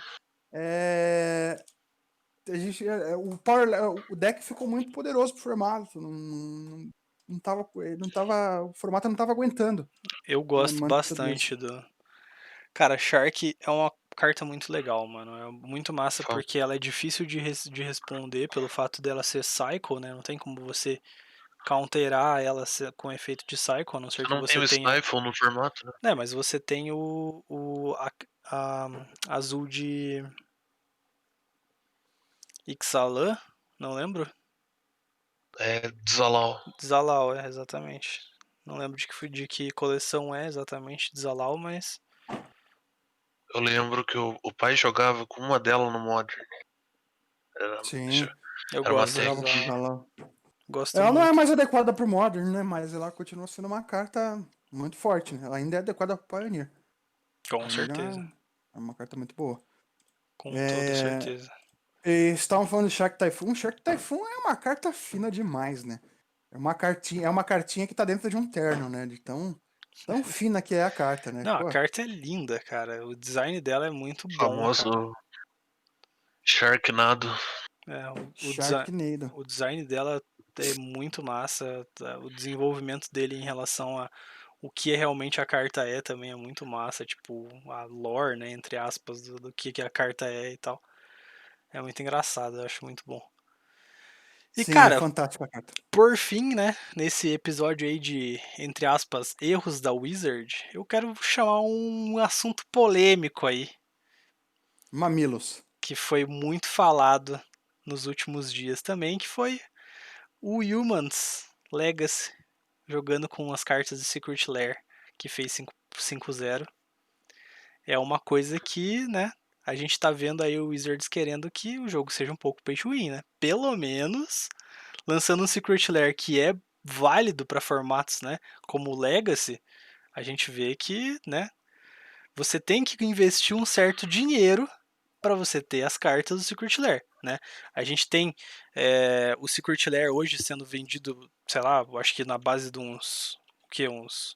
a gente, o deck ficou muito poderoso pro formato. o formato não tava aguentando, Eu né, gosto manter tudo isso. bastante do. Cara, Shark é uma carta muito legal, mano. É muito massa Fala. porque ela é difícil de responder pelo fato dela ser Cycle, né? Não tem como você counterar ela com efeito de Cycle, a não ser Você que não tem você o tenha. Stifle no formato, né? Né, mas você tem a azul de Ixalan, não lembro? É Zalau. Zalau, exatamente. Não lembro de que coleção é exatamente de Zalau, mas Eu lembro que o pai jogava com uma delas no mod. Sim, eu Era uma gosto de tech. jogava com Zalau. Zalão. Gosto Ela não é muito. mais adequada pro Modern, né? Mas ela continua sendo uma carta muito forte, né? Ela ainda é adequada pro Pioneer. Com Pioneer certeza. é uma carta muito boa. Com toda É... certeza. E estavam falando de Shark Typhoon. Shark Typhoon é uma carta fina demais, né? É uma cartinha que tá dentro de um terno, né? De tão fina que é a carta, né? Não, a Pô, carta é linda, cara. O design dela é muito bom, cara. Famoso Sharknado. É, Sharknado. o design dela é muito massa. O desenvolvimento dele em relação a o que realmente a carta é também é muito massa. Tipo, a lore, né, entre aspas, do que a carta é e tal. É muito engraçado, eu acho muito bom. E, Sim, é cara, fantástica a carta. por fim, né, nesse episódio aí de, entre aspas, erros da Wizard, eu quero chamar um assunto polêmico aí, Mamilos. que foi muito falado nos últimos dias também, que foi o Humans Legacy jogando com as cartas de Secret Lair, que fez 5-0. É uma coisa que, né, a gente tá vendo aí o Wizards querendo que o jogo seja um pouco pay to win, né? Pelo menos lançando um Secret Lair que é válido para formatos, né, como o Legacy, a gente vê que, né, você tem que investir um certo dinheiro para você ter as cartas do Secret Lair, né? A gente tem o Secret Lair hoje sendo vendido, sei lá, eu acho que na base de uns, o que, uns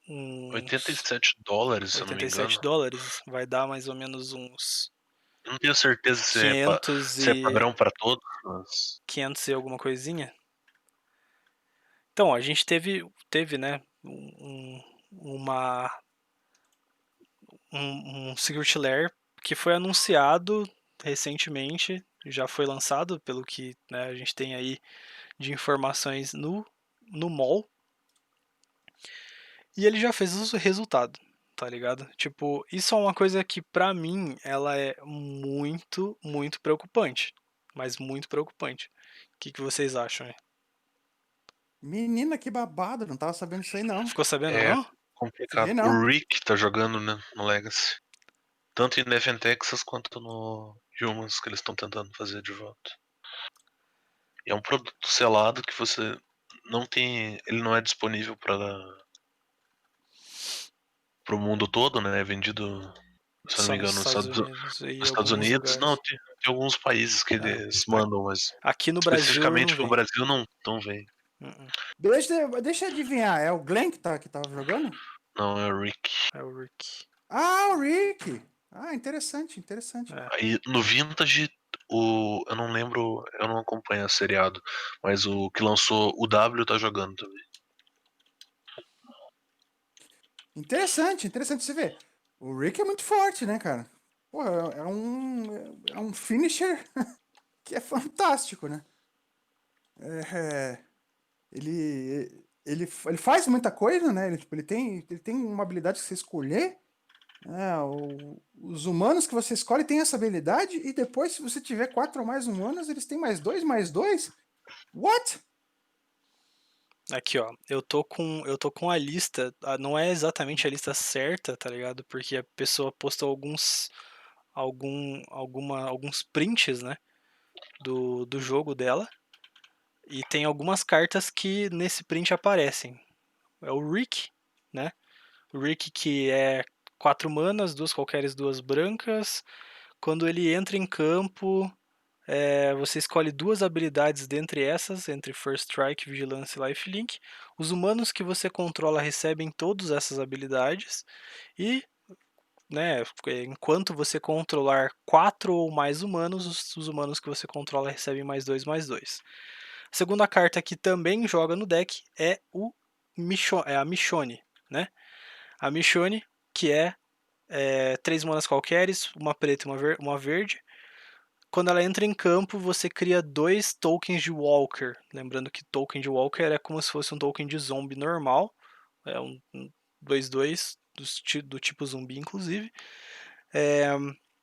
$87, se eu não me 87 engano. dólares, vai dar mais ou menos uns Eu não tenho certeza 500 se é e padrão pra todos, mas 500 e alguma coisinha. Então, a gente teve, né, uma um Secret Lair que foi anunciado recentemente, já foi lançado, pelo que, né, a gente tem aí de informações no mall, e ele já fez o resultado, tá ligado? Tipo, isso é uma coisa que pra mim ela é muito, muito preocupante, mas muito preocupante. O que vocês acham aí? Menina, que babado. Não tava sabendo disso aí, não. Ficou sabendo é não? Fiquei, complicado. não. O Rick tá jogando, né, no Legacy. Tanto em Neven Texas quanto no Humans que eles estão tentando fazer de volta. E é um produto selado que você não tem. Ele não é disponível para o mundo todo, né? É vendido, se eu não me Só nos engano, Estados Unidos Nos e Estados alguns Unidos. Não, lugares. tem alguns países que É. eles mandam, mas Aqui no Brasil não especificamente pro vem. Brasil não vem. Uh-uh. Deixa eu adivinhar. É o Glenn que tava jogando? Não, é o Rick. É o Rick. Ah, o Rick. Ah, interessante, interessante. É. Aí no Vintage, eu não lembro, eu não acompanho o seriado, mas o que lançou o W tá jogando também. Interessante você ver. O Rick é muito forte, né, cara? Pô, é um finisher que é fantástico, né? É, ele faz muita coisa, né? Ele tem uma habilidade que você escolher. Né? Os humanos que você escolhe têm essa habilidade, e depois, se você tiver 4 ou mais humanos, eles têm mais 2. What? Aqui, ó. Eu tô com a lista. Não é exatamente a lista certa, tá ligado? Porque a pessoa postou alguns prints, né? Do jogo dela. E tem algumas cartas que nesse print aparecem. É o Rick, né? O Rick que é 4 manas, duas qualqueres, duas brancas. Quando ele entra em campo, você escolhe duas habilidades dentre essas, entre First Strike, Vigilância e Lifelink. Os humanos que você controla recebem todas essas habilidades. E né, enquanto você controlar 4 ou mais humanos, os humanos que você controla recebem +2/+2. A segunda carta que também joga no deck é a Michonne, né? A Michonne, que é 3 manas qualqueres, uma preta e uma verde. Quando ela entra em campo, você cria 2 tokens de Walker. Lembrando que token de Walker é como se fosse um token de zombie normal. É um 2/2 do tipo zumbi, inclusive.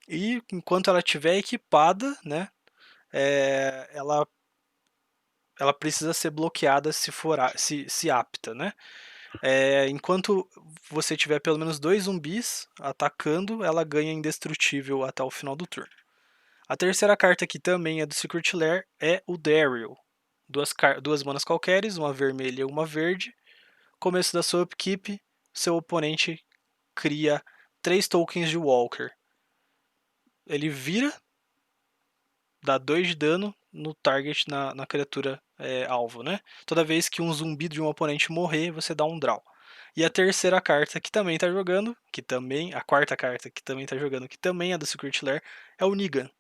E enquanto ela estiver equipada, né, ela precisa ser bloqueada se apta, né? Enquanto você tiver pelo menos 2 zumbis atacando, ela ganha indestrutível até o final do turno. A terceira carta, que também é do Secret Lair, é o Daryl. Duas manas qualqueres, uma vermelha e uma verde. Começo da sua upkeep, seu oponente cria 3 tokens de Walker. Ele vira, dá 2 de dano no target, na criatura alvo, né? Toda vez que um zumbi de um oponente morrer, você dá um draw. E a terceira carta que também tá jogando, a quarta carta que também tá jogando, que também é do Secret Lair, é o Negan.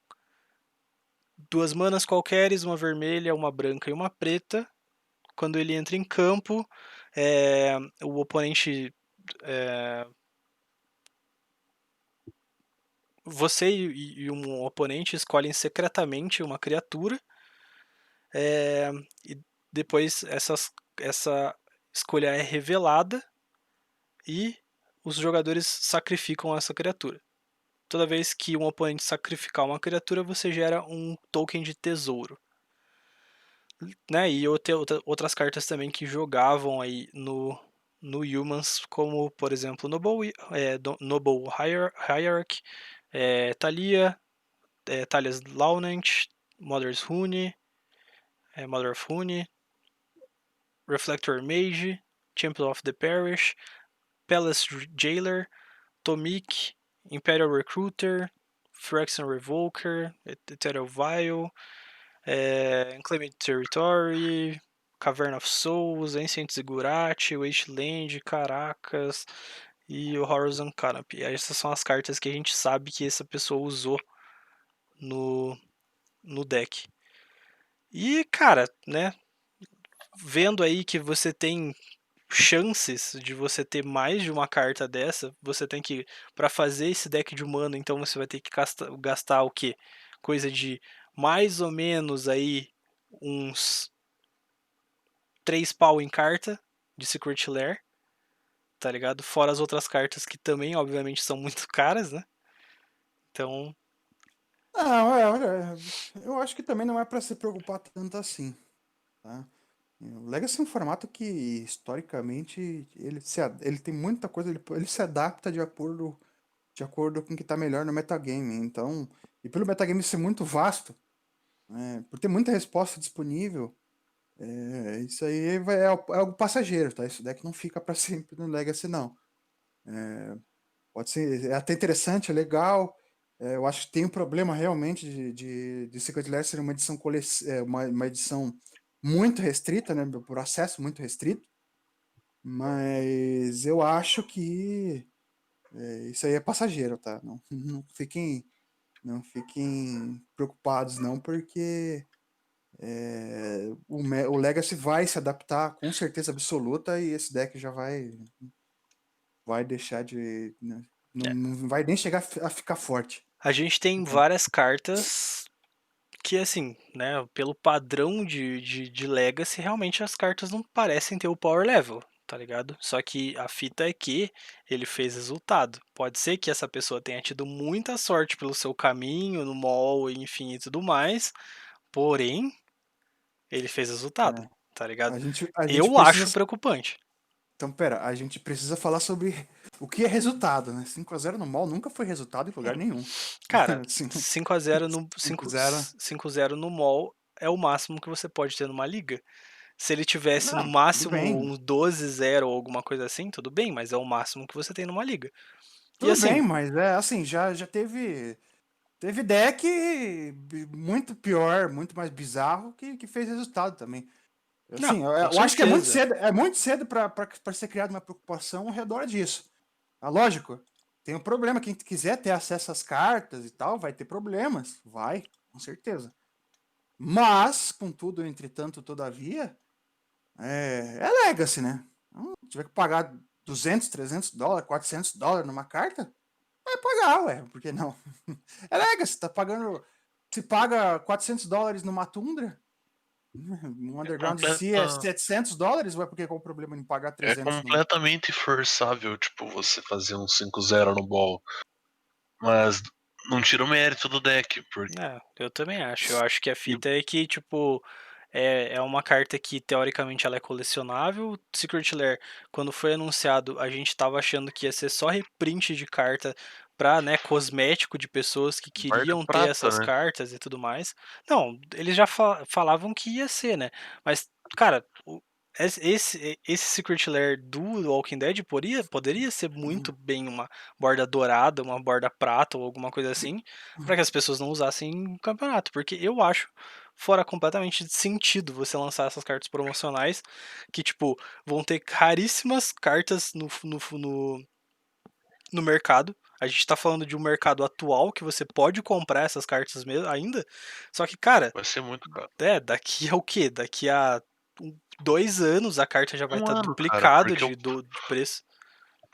2 manas qualqueres, uma vermelha, uma branca e uma preta. Quando ele entra em campo, o oponente. Você e um oponente escolhem secretamente uma criatura. E depois essa escolha é revelada e os jogadores sacrificam essa criatura. Toda vez que um oponente sacrificar uma criatura, você gera um token de tesouro. Né? E outras cartas também que jogavam aí no Humans, como por exemplo Noble Hierarch, Talia's Launant, Mother of Rune, Reflector Mage, Champion of the Parish, Palace Jailer, Tomik, Imperial Recruiter, Phyrexian Revoker, Ethereal Vial, Unclaimed Territory, Cavern of Souls, Ancient Ziggurat, Wasteland, Caracas e o Horizon Canopy. Essas são as cartas que a gente sabe que essa pessoa usou no deck. E, cara, né, vendo aí que você tem chances de você ter mais de uma carta dessa, você tem que, para fazer esse deck de mana, então você vai ter que gastar o quê? Coisa de mais ou menos aí uns 3 pau em carta de Secret Lair, tá ligado? Fora as outras cartas que também, obviamente, são muito caras, né? Então, Não, olha, eu acho que também não é para se preocupar tanto assim, tá? O Legacy é um formato que, historicamente, ele tem muita coisa, ele se adapta de acordo com o que tá melhor no metagame. Então, e pelo metagame ser muito vasto, né, por ter muita resposta disponível, isso aí é algo passageiro, tá? Isso daqui não fica para sempre no Legacy, não. Pode ser, é até interessante, é legal. Eu acho que tem um problema realmente de Secret Lair ser uma edição, uma edição muito restrita, né? Por acesso muito restrito. Mas eu acho que isso aí é passageiro, tá? Não fiquem preocupados, não, porque o Legacy vai se adaptar com certeza absoluta e esse deck já vai deixar de. Né, não vai nem chegar a ficar forte. a gente tem Então, várias cartas que, assim, né, pelo padrão de Legacy, realmente as cartas não parecem ter o power level, tá ligado? Só que a fita é que ele fez resultado. Pode ser que essa pessoa tenha tido muita sorte pelo seu caminho, no mall, enfim e tudo mais, porém, ele fez resultado, é, tá ligado? a gente Eu precisa. acho preocupante. Então, pera, a gente precisa falar sobre o que é resultado, né? 5-0 no mall nunca foi resultado em lugar nenhum. Cara, Assim, 5-0 no 5-0. 5-0 no mall é o máximo que você pode ter numa liga. Se ele tivesse no Não, tudo máximo bem. um 12-0 ou alguma coisa assim, tudo bem, mas é o máximo que você tem numa liga. E Tudo bem, assim, mas assim, já teve deck muito pior, muito mais bizarro que fez resultado também. não, Assim, eu, com eu acho que certeza. é muito cedo para ser criada uma preocupação ao redor disso. Lógico, tem um problema. Quem quiser ter acesso às cartas e tal, vai ter problemas. Vai, com certeza. Mas, contudo, entretanto, todavia, é Legacy, né? Então, se tiver que pagar 200, 300 dólares, 400 dólares numa carta, vai pagar, ué, por que não? É Legacy, tá pagando. Se paga 400 dólares numa Tundra, no Underground Sea é 700 dólares, ué, porque qual o problema em pagar É 300 no. completamente forçável, tipo, você fazer um 5-0 no ball. Mas não tira o mérito do deck, porque Eu também acho. Eu acho que a fita é que, tipo, é uma carta que teoricamente ela é colecionável. Secret Lair, quando foi anunciado, a gente tava achando que ia ser só reprint de carta pra, né, cosmético de pessoas que Bardo queriam ter Prata, essas né? cartas e tudo mais. Não, eles já falavam que ia ser, né? Mas, cara, esse Secret Lair do Walking Dead poderia ser muito bem uma borda dourada, uma borda prata ou alguma coisa assim, para que as pessoas não usassem em campeonato, porque eu acho fora completamente de sentido você lançar essas cartas promocionais que, tipo, vão ter caríssimas cartas no mercado. A gente tá falando de um mercado atual que você pode comprar essas cartas mesmo ainda. Só que, cara, Vai ser muito caro. daqui a o quê? Daqui a 2 anos a carta já vai Um estar ano, cara, duplicado de preço.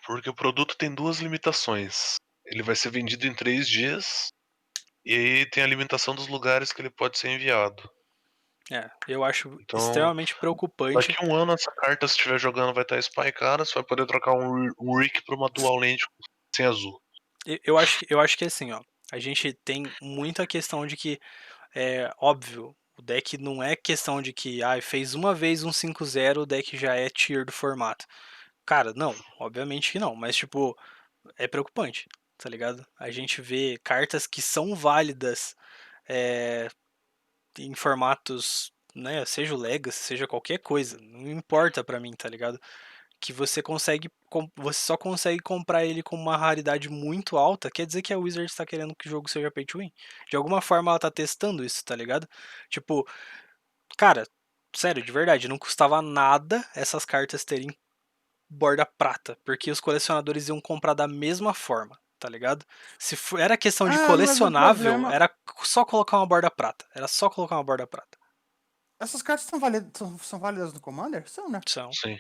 porque o produto tem duas limitações. Ele vai ser vendido em 3 dias e aí tem a limitação dos lugares que ele pode ser enviado. Eu acho Então, extremamente preocupante. daqui a um ano essa carta, se estiver jogando, vai estar spikeada, você vai poder trocar um Rick por uma Dual Land sem azul. Eu acho que assim, ó, a gente tem muita questão de que, óbvio, o deck não é questão de que, fez uma vez um 5-0, o deck já é tier do formato. Cara, não, obviamente que não, mas tipo, é preocupante, tá ligado? A gente vê cartas que são válidas é, em formatos, né, seja o Legacy, seja qualquer coisa, não importa pra mim, tá ligado? Que você só consegue comprar ele com uma raridade muito alta, quer dizer que a Wizard está querendo que o jogo seja pay to win. De alguma forma ela tá testando isso, tá ligado? Tipo, cara, sério, de verdade, não custava nada essas cartas terem borda prata, porque os colecionadores iam comprar da mesma forma, tá ligado? Se era questão de Mas o colecionável, problema. era só colocar uma borda prata. Era só colocar uma borda prata. Essas cartas são válidas no Commander? São, né? São. Sim.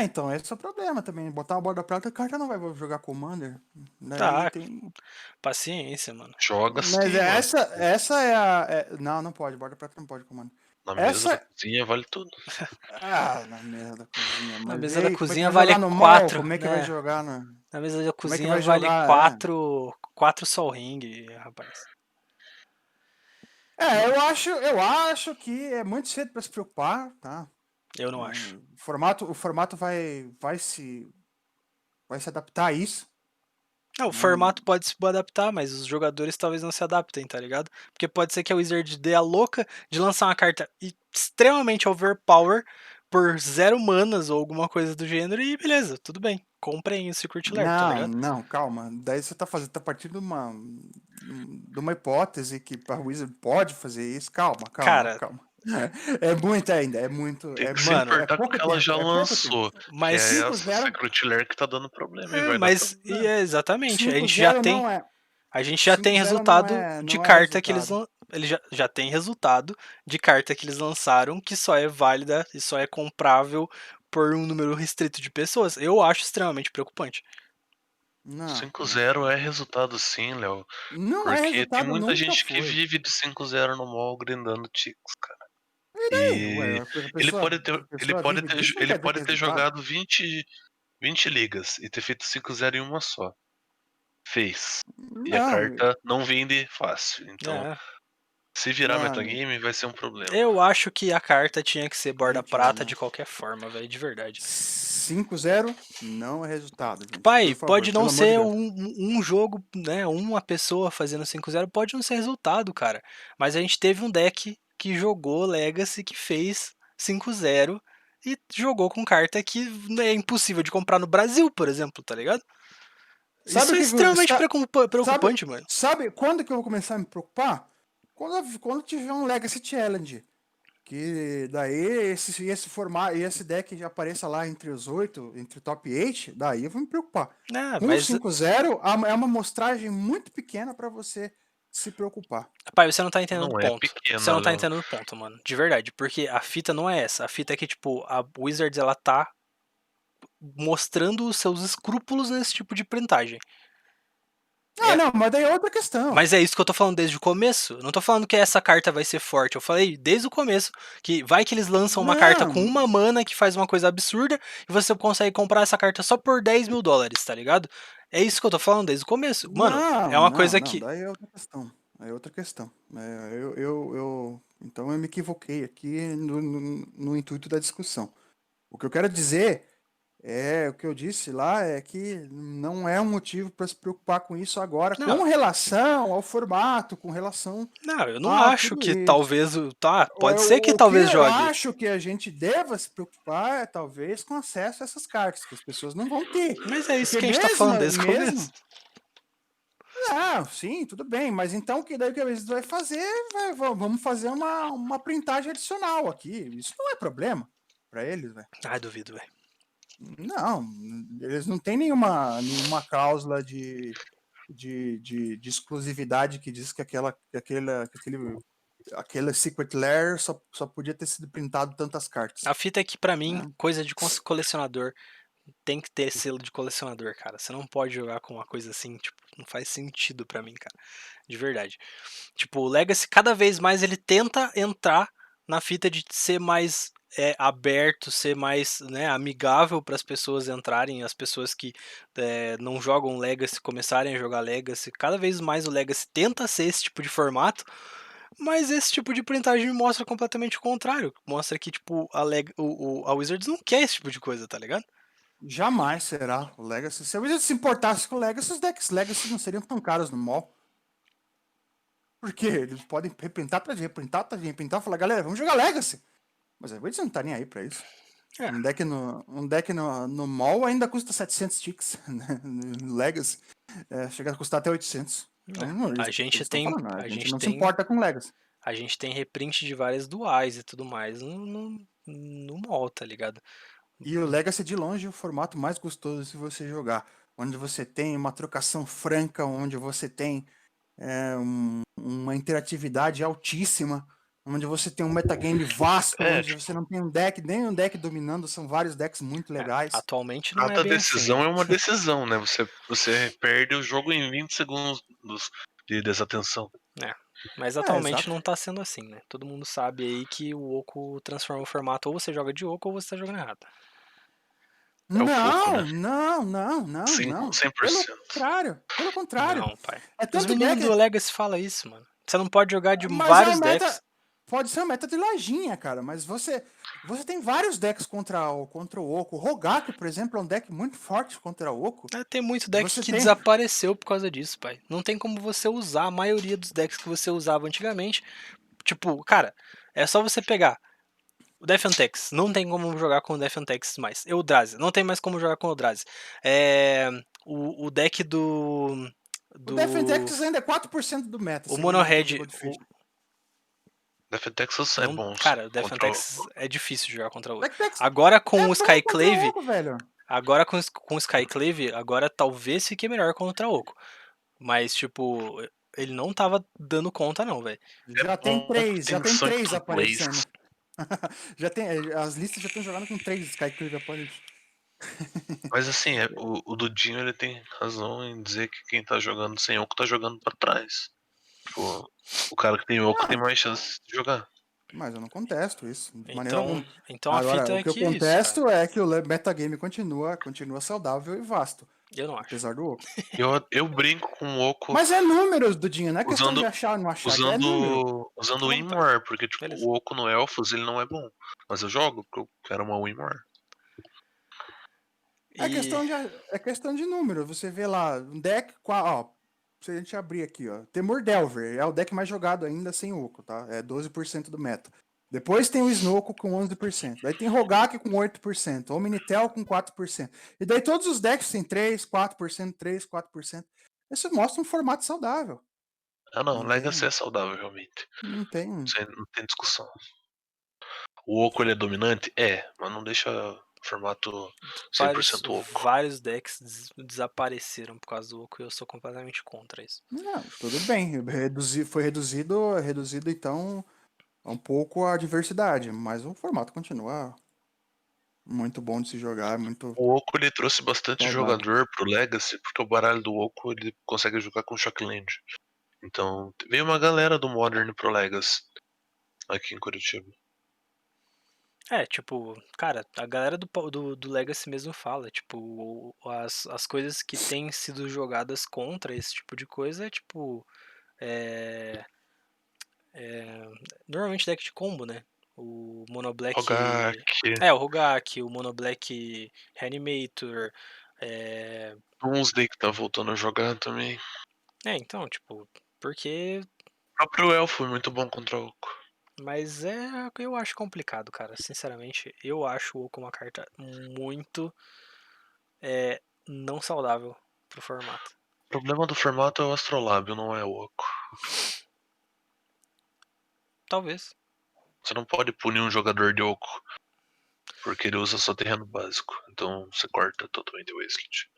Então, esse é o problema também. Botar uma borda prata, a carta não vai jogar Commander. Daí Tá, tem. paciência, mano. Joga Mas sim, mano. essa é a. Não, não pode. Borda prata não pode Commander. Na mesa da Essa. cozinha vale tudo. Na mesa da cozinha. Na Mas e mesa da aí, como é que cozinha vai vale jogar no mall? 4, Como é que vai né? jogar no. Na mesa da Como é que cozinha vai vale jogar? 4 Sol Ring, rapaz. Eu acho que é muito cedo para se preocupar, tá? Eu não acho. O formato vai se adaptar a isso, Não, o né? formato pode se adaptar, mas os jogadores talvez não se adaptem, tá ligado? Porque pode ser que a Wizard dê a louca de lançar uma carta extremamente overpower por 0 manas ou alguma coisa do gênero e beleza, tudo bem. Comprem o Secret Lair, tá Não, ligado? não, calma. Daí você tá partindo de uma hipótese que a Wizard pode fazer isso. Calma, calma, Cara, calma. É muito ainda, é muito, Tem que se mano, é importar com o pouco que ela já tempo, é pouco tempo. lançou. Que é mas. essa 5-0, Secret Lair que tá dando problema e vai dar Mas problema. exatamente, a gente já 5-0 tem. não é, A gente já tem 5-0 não resultado é, de não é carta que resultado. ele já tem resultado de carta que eles lançaram que só é válida e só é comprável por um número restrito de pessoas. Eu acho extremamente preocupante. Não, não, 5-0 é resultado sim, Léo. não é Porque tem resultado, muita nunca gente que foi. vive de 5-0 no mall grindando ticks, cara. E daí? Ué, E a ele pessoa, pode ter, a pessoa vive disso, não ele quer dizer que pode é ter resultado. jogado 20 ligas e ter feito 5-0 em uma só. Fez. E a Não, carta não vende fácil. Então, É. se virar não, metagame, vai ser um problema. Eu acho que a carta tinha que ser borda mentira, prata não. de qualquer forma, velho, de verdade. 5-0 não é resultado, gente. Pai, Por favor, pode não pelo amor de ser Deus. um jogo, né? Uma pessoa fazendo 5-0 pode não ser resultado, cara. Mas a gente teve um deck que jogou Legacy que fez 5-0 e jogou com carta que é impossível de comprar no Brasil, por exemplo, tá ligado? Sabe Isso o é que. extremamente Sabe, preocupante, mano. sabe quando que eu vou começar a me preocupar? Quando tiver um Legacy Challenge. Porque daí esse formato, esse deck já apareça lá entre os 8, entre o top 8, daí eu vou me preocupar. Com o Mas, 5-0, é uma amostragem muito pequena para você se preocupar. rapaz, você não tá entendendo o Não é ponto. Você pequena, não tá Léo. entendendo o ponto, mano. De verdade. Porque a fita não é essa. A fita é que, tipo, a Wizards, ela tá mostrando os seus escrúpulos nesse tipo de printagem. Ah, É, não, mas daí é outra questão. mas é isso que eu tô falando desde o começo. Eu não tô falando que essa carta vai ser forte. Eu falei desde o começo que vai que eles lançam uma carta com Não, uma mana que faz uma coisa absurda e você consegue comprar essa carta só por $10.000, tá ligado? É isso que eu tô falando desde o começo. Mano, é uma coisa não, que. daí é outra questão. É outra questão. Então eu me equivoquei aqui no intuito da discussão. O que eu quero dizer o que eu disse lá é que não é um motivo para se preocupar com isso agora, Não, com relação ao formato, com relação não, eu não a acho tudo que isso. talvez. Tá, pode ser que O que talvez eu jogue. acho que a gente deva se preocupar é talvez com acesso a essas cartas, que as pessoas não vão ter. Mas é isso Porque que a gente tá falando mesmo, desde o começo. não, sim, tudo bem, mas então o que daí que a gente vai fazer? Vamos fazer uma printagem adicional aqui. Isso não é problema para eles, velho. Ai, duvido, velho. Não, eles não têm nenhuma cláusula de exclusividade que diz que aquele Secret Lair só podia ter sido printado tantas cartas. A fita é que, pra mim, Né? coisa de colecionador tem que ter selo de colecionador, cara. Você não pode jogar com uma coisa assim, tipo, não faz sentido pra mim, cara. De verdade. Tipo, o Legacy, cada vez mais ele tenta entrar na fita de ser mais aberto, ser mais amigável para as pessoas entrarem, as pessoas que não jogam Legacy começarem a jogar Legacy. Cada vez mais o Legacy tenta ser esse tipo de formato, mas esse tipo de printagem mostra completamente o contrário. Mostra que, tipo, a Wizards não quer esse tipo de coisa, tá ligado? Jamais será o Legacy. Se a Wizards se importasse com o Legacy, os decks Legacy não seriam tão caros no mall. Porque eles podem reprintar e falar, galera, vamos jogar Legacy. Mas a Wizards não tá nem aí pra isso. É. Um deck no mall ainda custa 700 ticks, né? No Legacy. Chega a custar até 800. Então, A gente eles estão tem, falando, a a gente gente não se tem, importa com Legacy. a gente tem reprint de várias duais e tudo mais no mall, tá ligado? E o Legacy é de longe o formato mais gostoso se você jogar. Onde você tem uma trocação franca, onde você tem uma interatividade altíssima, onde você tem um metagame vasto, onde você não tem nem um deck dominando, são vários decks muito legais. Atualmente não é Cada bem assim. decisão é uma decisão, né? Você perde o jogo em 20 segundos de desatenção. Mas atualmente Exato. não tá sendo assim, né? Todo mundo sabe aí que o Oco transforma o formato ou você joga de Oco ou você tá jogando errado. É o foco, Não, né? não. 100%. Pelo contrário. Não, pai. É Os tanto meninos deck, do Legacy falam isso, mano. Você não pode jogar de mas é uma vários meta. decks. Pode ser uma meta de lojinha, cara, mas você tem vários decks contra o Oco. O Rogak, por exemplo, é um deck muito forte contra o Oco. Tem muito deck Você que tem. desapareceu por causa disso, pai. Não tem como você usar a maioria dos decks que você usava antigamente. Tipo, cara, é só você pegar o Death Antex. Não tem como jogar com o Death Antex mais. Eldrazi. Não tem mais como jogar com o Eldrazi. O deck do... O Defentex do ainda é 4% do meta, o segundo Mono o Wizards Red. of Goldfish. Defentex é Não, bom, sim. cara, o Death Contra Antex é difícil de jogar contra o outro. Defentex Agora com é o bom contra o Skyclave, Oco, velho. agora com o Skyclave, agora talvez fique melhor contra o Oco. Mas, tipo, ele não tava dando conta não, velho. Já tem Bom que já tem sangue 3 no place. aparecendo. As listas já estão jogando com 3 Skyclave Opponent. Mas assim, o Dudinho ele tem razão em dizer que quem tá jogando sem Oco tá jogando pra trás. Tipo, o cara que tem Oco tem mais chance de jogar. Mas eu não contesto isso, de maneira alguma. Então a Agora, fita o é que eu que é isso, cara. contesto é que o metagame continua saudável e vasto, Eu não acho. apesar do Oco. Eu brinco com o Oco Mas é números, Dudinho, não é questão usando, de achar ou não achar, é número. usando o Tá bom, tá. Winmore, porque tipo, Beleza. o Oco no Elfos ele não é bom. Mas eu jogo porque eu quero uma Winmore. E É questão de número. Você vê lá, um deck, ó, se a gente abrir aqui, ó, Temur Delver é o deck mais jogado ainda sem Oco, tá? É 12% do meta. Depois tem o Snoco com 11%. Daí tem Rogak com 8%, Omnitel com 4%. E daí todos os decks têm 3, 4%, 3, 4%. Isso mostra um formato saudável. Ah não, Não Legacy tem, é saudável realmente. não tem. Não tem discussão. O Oco ele é dominante? É, mas não deixa o formato 100% Oco. Vários decks desapareceram por causa do Oco e eu sou completamente contra isso. Não, tudo bem. Foi reduzido então um pouco a diversidade, mas o formato continua muito bom de se jogar, muito O Oco ele trouxe bastante saudável. jogador pro Legacy, porque o baralho do Oco ele consegue jogar com Shockland. Então, veio uma galera do Modern pro Legacy aqui em Curitiba. Tipo, cara, a galera do Legacy mesmo fala, tipo, as coisas que têm sido jogadas contra esse tipo de coisa é tipo. É, normalmente deck de combo, né? O Mono Black. Rogak, O Rogak, o Mono Black Reanimator. É, Doomsday que tá voltando a jogar também. então, tipo, porque. O próprio Elfo é muito bom contra o Oco. Mas eu acho complicado, cara. Sinceramente, eu acho o Oco uma carta muito não saudável pro formato. O problema do formato é o Astrolábio, não é o Oco. Talvez. Você não pode punir um jogador de Oco, porque ele usa só terreno básico. Então você corta totalmente o Wasteland.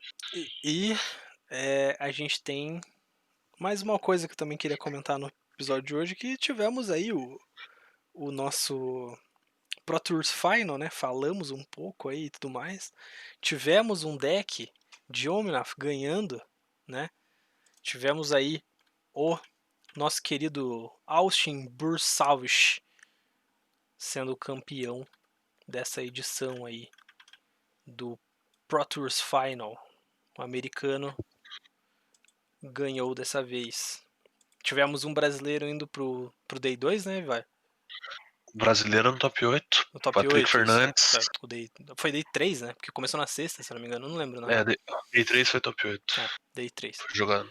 A gente tem mais uma coisa que eu também queria comentar no episódio de hoje, que tivemos aí o nosso Pro Tours Final, né? Falamos um pouco aí e tudo mais. Tivemos um deck de Omnath ganhando, né? Tivemos aí o nosso querido Austin Bursawish sendo o campeão dessa edição aí do Pro Tours Final. O americano ganhou dessa vez. Tivemos um brasileiro indo pro Day 2, né, vai? Brasileiro no top 8. No top Patrick 8, isso. Fernandes. Foi Day 3, né? Porque começou na sexta, se eu não me engano. Eu não lembro, na É, real. D3 foi top 8. Day 3. Foi jogando.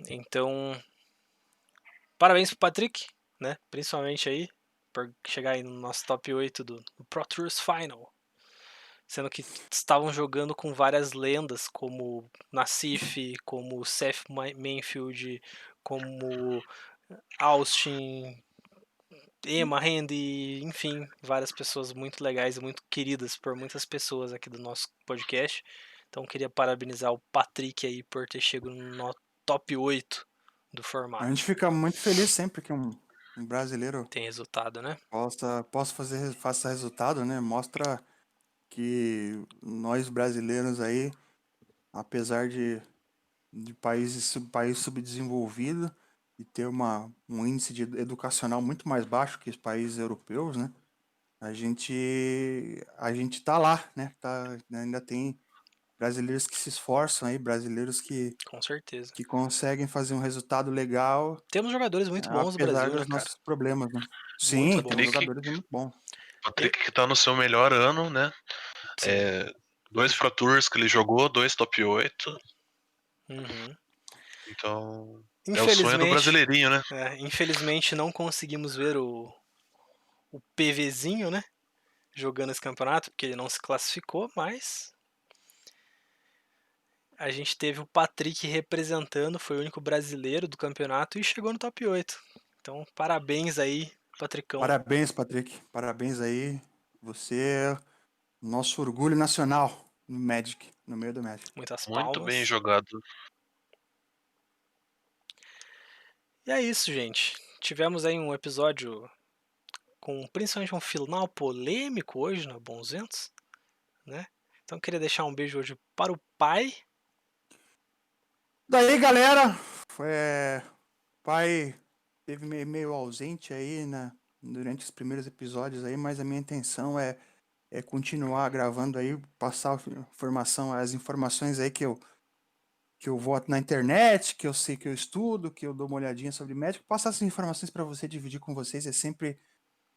Então, parabéns pro Patrick, né? Principalmente aí, por chegar aí no nosso top 8 do Pro Tours Final. Sendo que estavam jogando com várias lendas, como Nassif, como Seth Manfield, como Austin, Emma, Randy, enfim, várias pessoas muito legais e muito queridas por muitas pessoas aqui do nosso podcast. Então queria parabenizar o Patrick aí por ter chegado no top 8 do A formato. gente fica muito feliz sempre que um brasileiro Tem resultado, né? faça resultado, né? Mostra que nós brasileiros aí, apesar de país subdesenvolvido e ter um índice educacional muito mais baixo que os países europeus, né? A gente tá lá, né? Ainda tem brasileiros que se esforçam aí, brasileiros Com certeza. que conseguem fazer um resultado legal, Temos jogadores muito bons no apesar Brasil, né, dos cara? nossos problemas, né? Muito Sim, temos bons. jogadores muito bons. Patrick que tá no seu melhor ano, né? Sim. 2 Pro Tours que ele jogou, 2 top 8. Uhum. Então, é o sonho do Infelizmente, brasileirinho, né? infelizmente não conseguimos ver o PVzinho, né? Jogando esse campeonato, porque ele não se classificou, mas a gente teve o Patrick representando, foi o único brasileiro do campeonato e chegou no top 8. Então, parabéns aí, Patricão. Parabéns, Patrick. Parabéns aí. Você é nosso orgulho nacional no Magic, no meio do Magic. Muitas Muito palmas. bem jogado. E é isso, gente. Tivemos aí um episódio com principalmente um final polêmico hoje na Bons Ventos, né? Então queria deixar um beijo hoje para o pai. Daí, galera, pai teve meio ausente aí durante os primeiros episódios aí, mas a minha intenção é continuar gravando aí, passar as informações aí que eu voto na internet, que eu sei que eu estudo, que eu dou uma olhadinha sobre médico, passar essas informações para você, dividir com vocês é sempre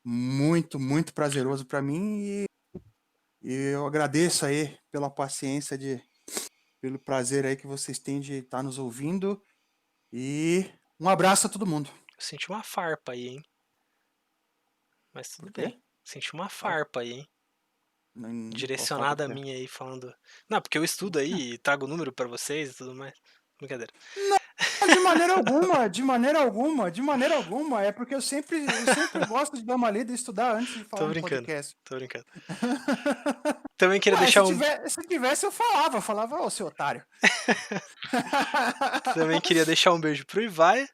muito, muito prazeroso para mim e eu agradeço aí pela paciência pelo prazer aí que vocês têm de estar nos ouvindo e um abraço a todo mundo. Eu senti uma farpa aí, hein? Mas O tudo quê? bem. Senti uma farpa aí, hein? Falta Direcionada a do quê? mim aí, falando. Não, porque eu estudo aí e trago número pra vocês e tudo mais. Brincadeira. De maneira alguma, de maneira alguma, de maneira alguma. É porque eu sempre gosto de dar uma lida e estudar antes de falar Tô no brincando, podcast. tô brincando. Também queria Ué, deixar um, se tivesse eu falava, ô, seu otário. também queria deixar um beijo pro Ivaia.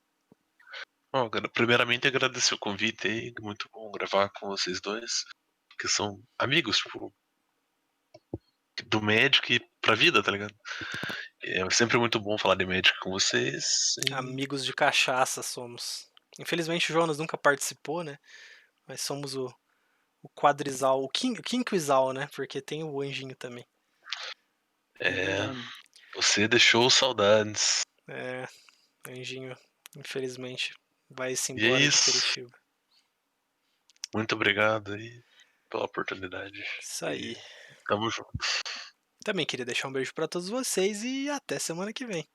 Bom, primeiramente agradecer o convite aí, muito bom gravar com vocês dois, que são amigos, tipo, do Magic pra vida, tá ligado? É sempre muito bom falar de Magic com vocês. Amigos de cachaça somos. Infelizmente o Jonas nunca participou, né? Mas somos o quadrisal, o quinquisal, né? Porque tem o anjinho também. É É, verdade. você deixou saudades. É, anjinho, infelizmente, vai-se E é embora de isso. Curitiba. Muito obrigado aí pela oportunidade. Isso aí. E tamo junto. Também queria deixar um beijo pra todos vocês e até semana que vem.